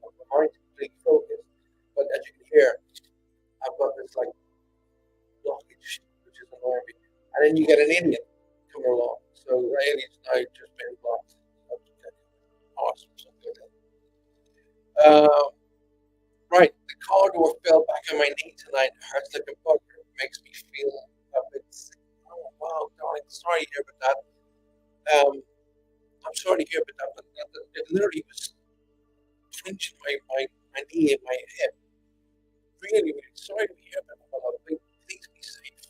my mind's completely focused, but as you can hear, I've got this like blockage, which is annoying me. And then you get an idiot coming along. So the alien's now just been blocked. Awesome, something like that. Right, the car door fell back on my knee tonight. Hurts like a bugger. Makes me feel a bit sick. Oh wow, darling, sorry to hear about that. Um, I'm sorry to hear about that, but it literally was clenching my knee and my hip. Really, really sorry to hear about that. Please be safe.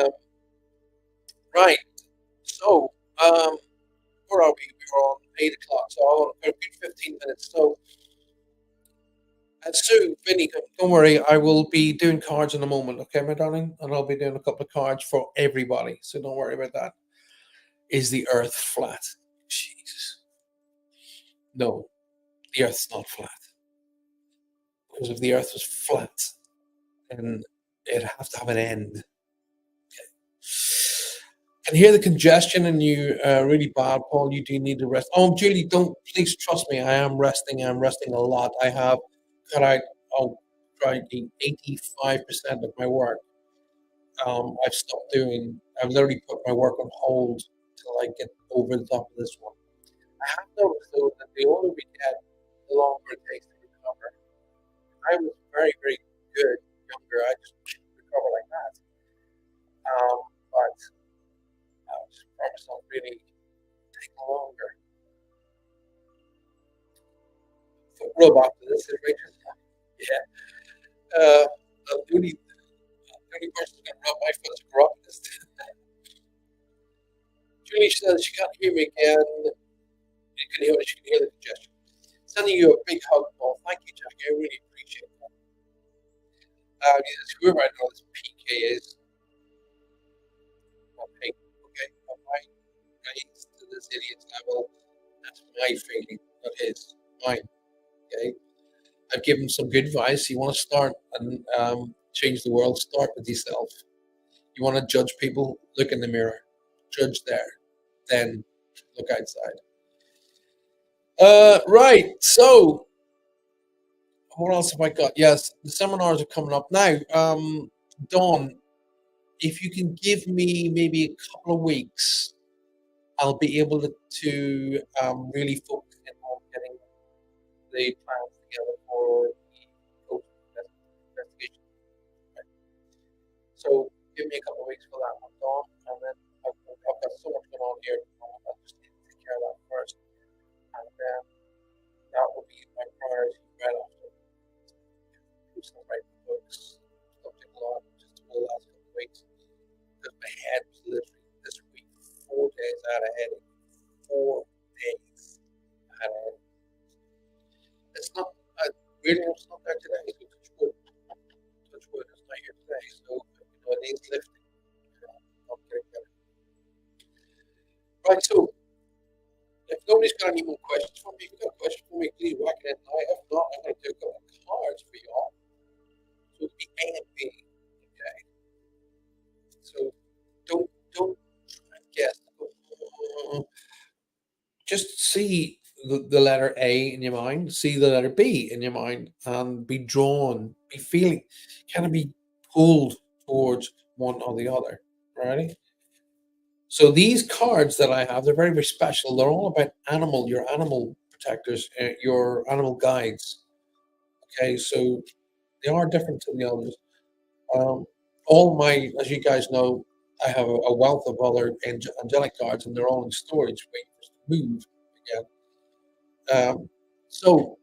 Um, right, so where are we? We're on 8 o'clock, so I'll a good 15 minutes. So, and Sue, Vinny, don't worry, I will be doing cards in a moment, okay, my darling? And I'll be doing a couple of cards for everybody, so don't worry about that. Is the earth flat? Jesus. No, the earth's not flat. Because if the earth was flat, then it'd have to have an end. I can hear the congestion in you really bad, Paul. You do need to rest. Oh, Julie, don't please trust me. I am resting. I'm resting a lot. I have cut out try 85% of my work. I've stopped doing. I've literally put my work on hold till I get over the top of this one. I have noticed though that the older we get, the longer it takes to recover. I was very, very good younger. I just couldn't recover like that. But I was for myself really taking longer. So rub after this situation. Yeah. The only person that rub my foot is grubbing this. Julie says she can't hear me again. She can hear the congestion. Sending you a big hug, Paul. Thank you, Jack. I really appreciate that. Whoever I know this PK is. Okay, okay. Am I raised to this idiot's level? That's my feeling, not his. Mine. Okay. I've given him some good advice. You want to start and change the world, start with yourself. You want to judge people, look in the mirror. Judge there. Then look outside. Right. So what else have I got? Yes, the seminars are coming up now. Dawn, if you can give me maybe a couple of weeks, I'll be able to really focus in on getting the plans together for the ghost investigation. Right. So give me a couple of weeks for that one, Dawn, and then I've got so much going on here. I'll just need to take care of that first, and then that will be my priority right after. Do some writing books, something a lot, just for the last couple of weeks, because my head was literally this week 4 days out of headache. 4 days out of headache. It's not. Really, it's not there today. So touch wood. Touch wood. It's not here today. So it needs lifting. I'll get it better. Right. So if nobody's got any more questions for me, if you've got a question for me, please whack it in now. If not, I'm going to do a couple of cards for y'all. So it'll be A and B. Okay. So don't try and guess. Just see the letter A in your mind, see the letter B in your mind, and be drawn, be feeling, kind of be pulled towards one or the other. Right? So these cards that I have, they're very, very special. They're all about your animal protectors, your animal guides. Okay, so they are different to the others. Um, as you guys know, I have a wealth of other angelic cards, and they're all in storage, waiting for us to move again. So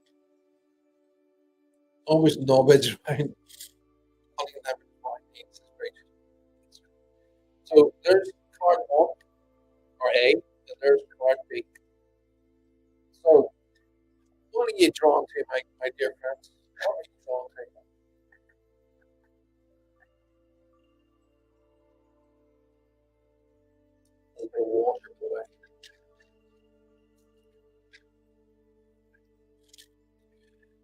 always knowledge around needs is great. So there's card one or A, and there's card B. So what are you drawn to, my dear friends? What are you drawn to? A little bit of water away.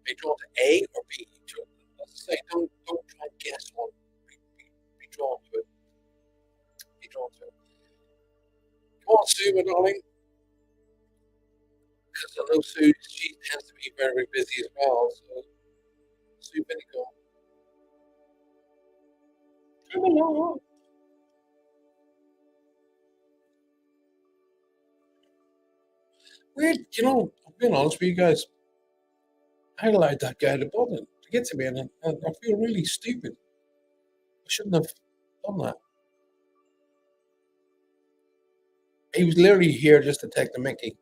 Are you drawn to A or B? Let's say don't try and guess one. Be drawn to it. Be drawn to it. Come on, Sue, my darling. Because I know Sue, she tends to be very, very busy as well. So, Sue Binnico. Weird, I'm being honest with you guys. I allowed that guy to bother to get to me, and I feel really stupid. I shouldn't have done that. He was literally here just to take the Mickey.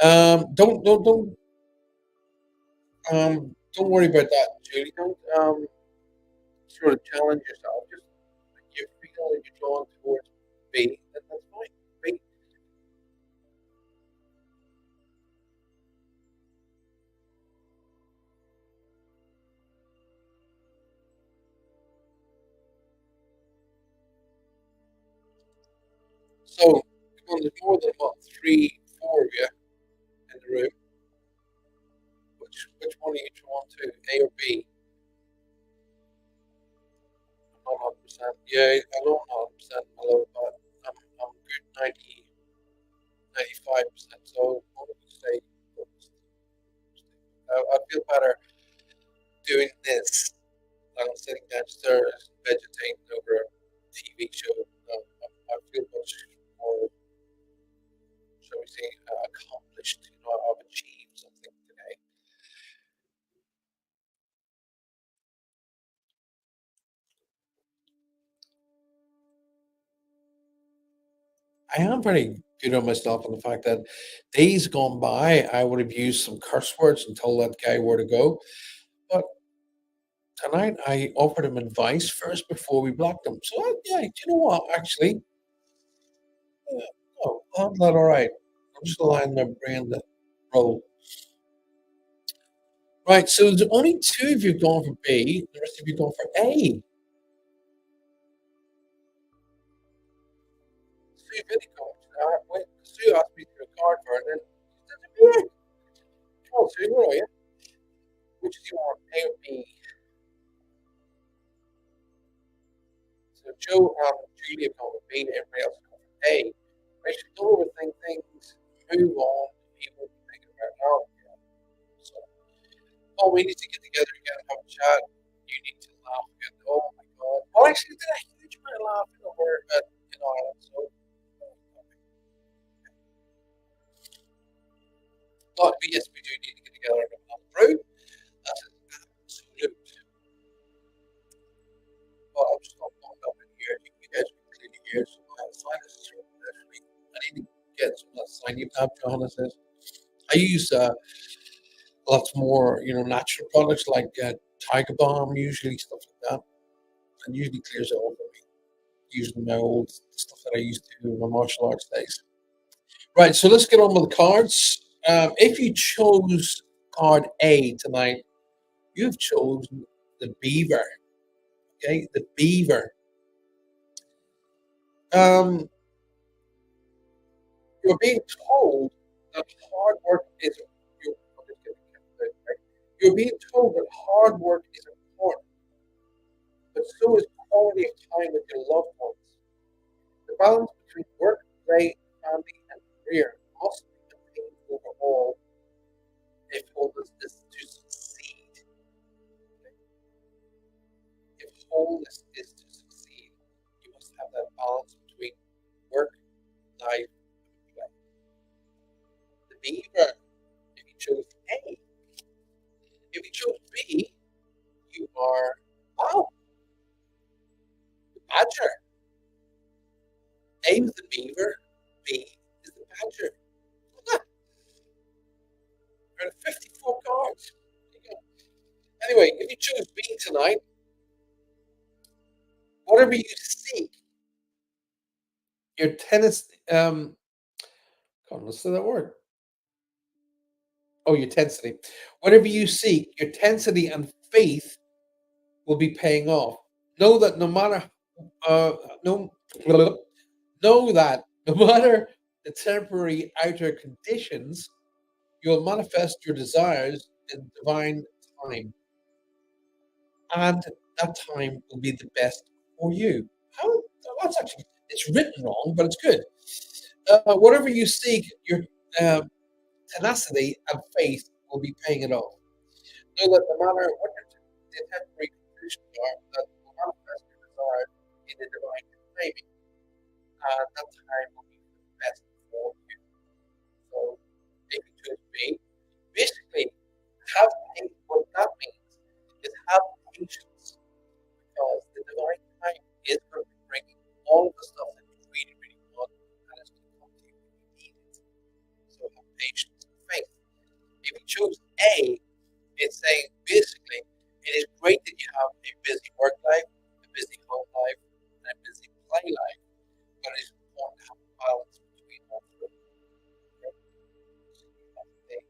Don't worry about that, Julie. Don't sort of challenge yourself. Just you feel that you're drawn towards B, then that's fine. B. So, come on, there's more than what, three, four of you in the room. Which one are you drawn to, A or B? I'm not 100%. Yeah, I know I'm not 100%, my love, but I'm good 90, 95%. So, what would you say? I feel better doing this than sitting downstairs vegetating over a TV show. I feel much more, shall we say, accomplished. I've achieved something. I am pretty good on myself on the fact that days gone by, I would have used some curse words and told that guy where to go. But tonight, I offered him advice first before we blocked him. So, yeah, do you know what? Actually, yeah, no, I'm not all right. I'm just allowing my brain to roll. Right, so there's only two of you going for B, the rest of you going for A. Sue really going wait, Sue asked me for a card for it, and then she said, yeah, come on, Sue, where are you? Which do you want, A or B? So Joe and Julia going for B, and everybody else going for A. Basically, don't overthink things, move on, people think about now. Yeah. So, oh, we need to get together again and have a chat. You need to laugh again. Oh my god. Well, actually, did a huge amount of laughing over in Ireland, so. But yes, we do need to get together and have a brew. That's an absolute. Well, I'm just not locked up in here. You guys can clearly hear some of the sinuses from this week. I need to get some of that signing tab, Johanna says. I use lots more, natural products like Tiger Balm, usually stuff like that, and usually clears it all for me. Using my old stuff that I used to do in my martial arts days. Right, so let's get on with the cards. If you chose card A tonight, you've chosen the beaver. Okay, the beaver. Um, you're being told that hard work is you're, I'm just getting it, right? You're being told that hard work is important, but so is quality of time with your loved ones. The balance between work, play, family, and career must be maintained overall if wholeness is to succeed. Okay? If wholeness is to succeed, you must have that balance between work, life, and play. The beaver, if you chose A. If you chose B, you are, wow, the badger. A is the beaver, B is the badger. There are 54 cards. Anyway, if you choose B tonight, whatever you seek, your tennis, come on, let's say that word. Oh, your tensity. Whatever you seek, your tensity and faith will be paying off. Know that no matter, uh, no, know that no matter the temporary outer conditions, you'll manifest your desires in divine time, and that time will be the best for you. How? That's actually it's written wrong, but it's good. Whatever you seek, your uh, tenacity and faith will be paying it off. Know that no matter what the temporary conditions are, that will manifest your desire in the divine timing, and that time will be the best for you. So, if you choose B, basically, have what that means is have patience because the divine time is going to be bringing all of the stuff that you really, really want and it's going to come to you when you need it. So have patience and faith. If you choose A, it's saying basically it is great that you have a busy work life, a busy home life, and a busy play life, but it's important to have a balance between all three. Okay?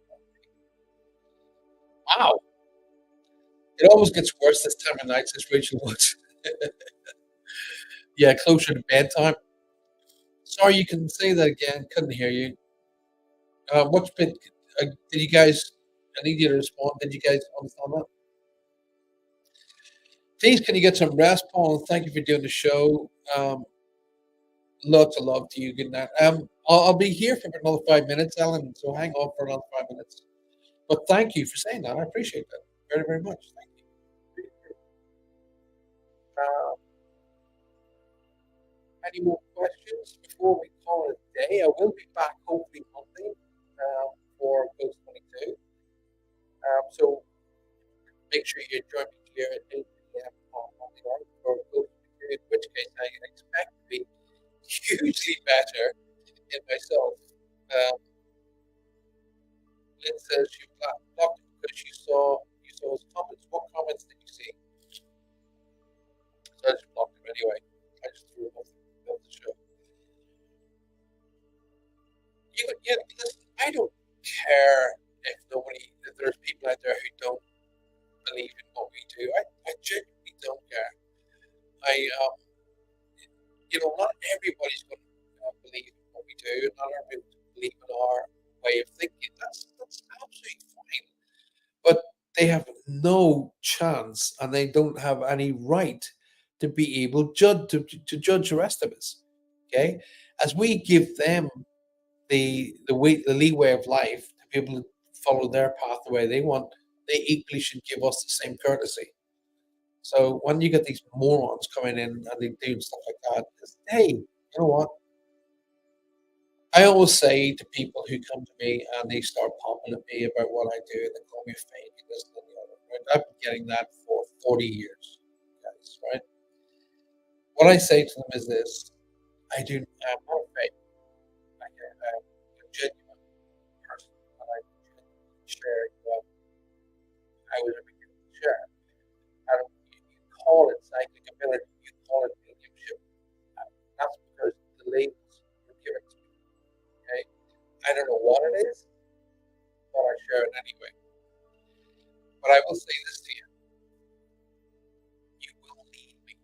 Wow. It always gets worse this time of night, says Rachel Woods. Yeah, closer to bedtime. Sorry, you can say that again. Couldn't hear you. What's been? Did you guys? I need you to respond. Did you guys understand that? Please, can you get some rest, Paul? Thank you for doing the show. Lots of love to you. Good night. I'll be here for another 5 minutes, Ellen. So hang on for another 5 minutes. But thank you for saying that. I appreciate that very, very much. Thank you. Uh, any more questions before we call it a day? I will be back hopefully Monday for Ghost 22. So make sure you join me here at 8 p.m. on Monday night for Ghost 22, in which case I expect to be hugely better in myself. Um, Lynn says she blocked him because you saw his comments. What comments did you see? So I just blocked him anyway. I just threw him off the show. Listen, I don't care if there's people out there who don't believe in what we do. I genuinely don't care. I not everybody's going to believe in what we do, and not everybody's going to believe in our way of thinking. That's absolutely fine. But they have no chance, and they don't have any right to be able to judge the rest of us. Okay, as we give them the leeway of life to be able to follow their path the way they want, they equally should give us the same courtesy. So when you get these morons coming in and they do stuff like that, hey, you know what? I always say to people who come to me and they start popping at me about what I do, and they call me fake and this and the other. Right? I've been getting that for 40 years, guys. Right? What I say to them is this: I'm not fake. I'm a genuine person, and I genuinely share what I was able to share. I don't, you call it psychic ability, you call it mediumship. That's because the labels were given to me. Okay, I don't know what it is, but I share it anyway. But I will say this to you: you will need me.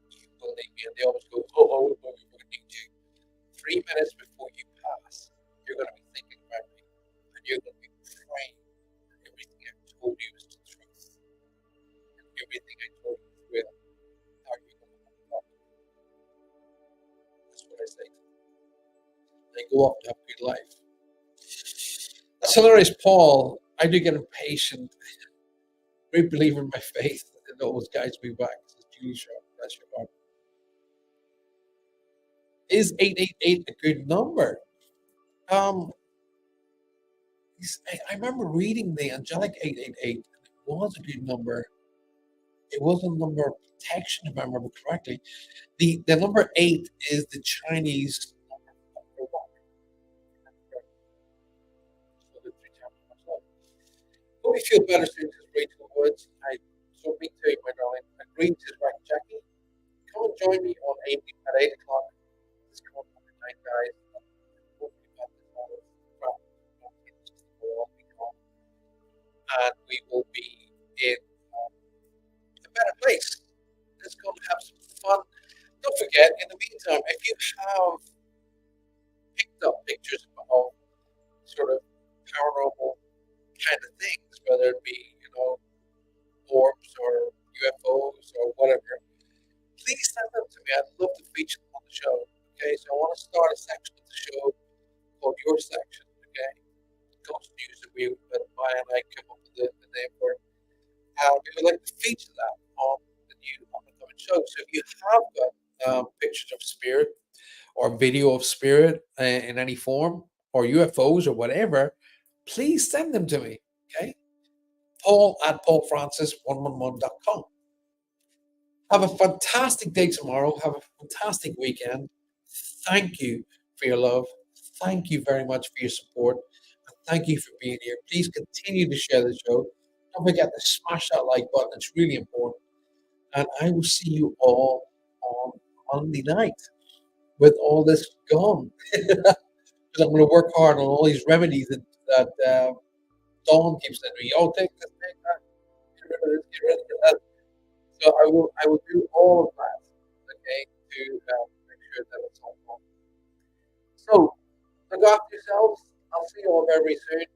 You will need me. And they always go, "Oh, we're going to need you." 3 minutes before you pass, you're going to be thinking about me, and you're going to be praying that everything I've told you is the truth, and everything I told you is real. How are you going to hold up? That's what I say to them. They go off to have a good life. That's hilarious, Paul. I do get impatient. Great believer in my faith. It always guides me back. Says Julie Sharp. That's your heart. Is 888 a good number? Um, I remember reading the angelic 888. It was a good number. It was a number of protection, if I remember correctly. The number 8 is the Chinese number for luck. So the three times myself. Hope you feel better soon, says Rachel Woods. So me too, my darling. Agreed, says Rack Jackie. Come and join me on 8 o'clock. This coming night, guys. Hopefully, about this all crap. It's just all become, and we will be in a better place. Let's go and have some fun. Don't forget, in the meantime, if you have picked up pictures of sort of paranormal kind of things, whether it be, orbs or UFOs or whatever, please send them to me. I'd love to feature them on the show. Okay, so I want to start a section of the show called Your Section. Okay, Ghost News that Maya and I come up with the name for it. And we would like to feature that on the new up and coming show. So if you have got pictures of spirit or video of spirit in any form, or UFOs or whatever, please send them to me. Okay, Paul at paulfrancis111.com. Have a fantastic day tomorrow. Have a fantastic weekend. Thank you for your love. Thank you very much for your support. And thank you for being here. Please continue to share the show. Don't forget to smash that like button. It's really important. And I will see you all on Monday night with all this gone. Because I'm going to work hard on all these remedies that Dawn keeps sending me. Oh, take this, take that, get rid of this, get rid of that. So I will do all of that, okay, to make sure that it's all gone. So look after yourselves. I'll see you all very soon.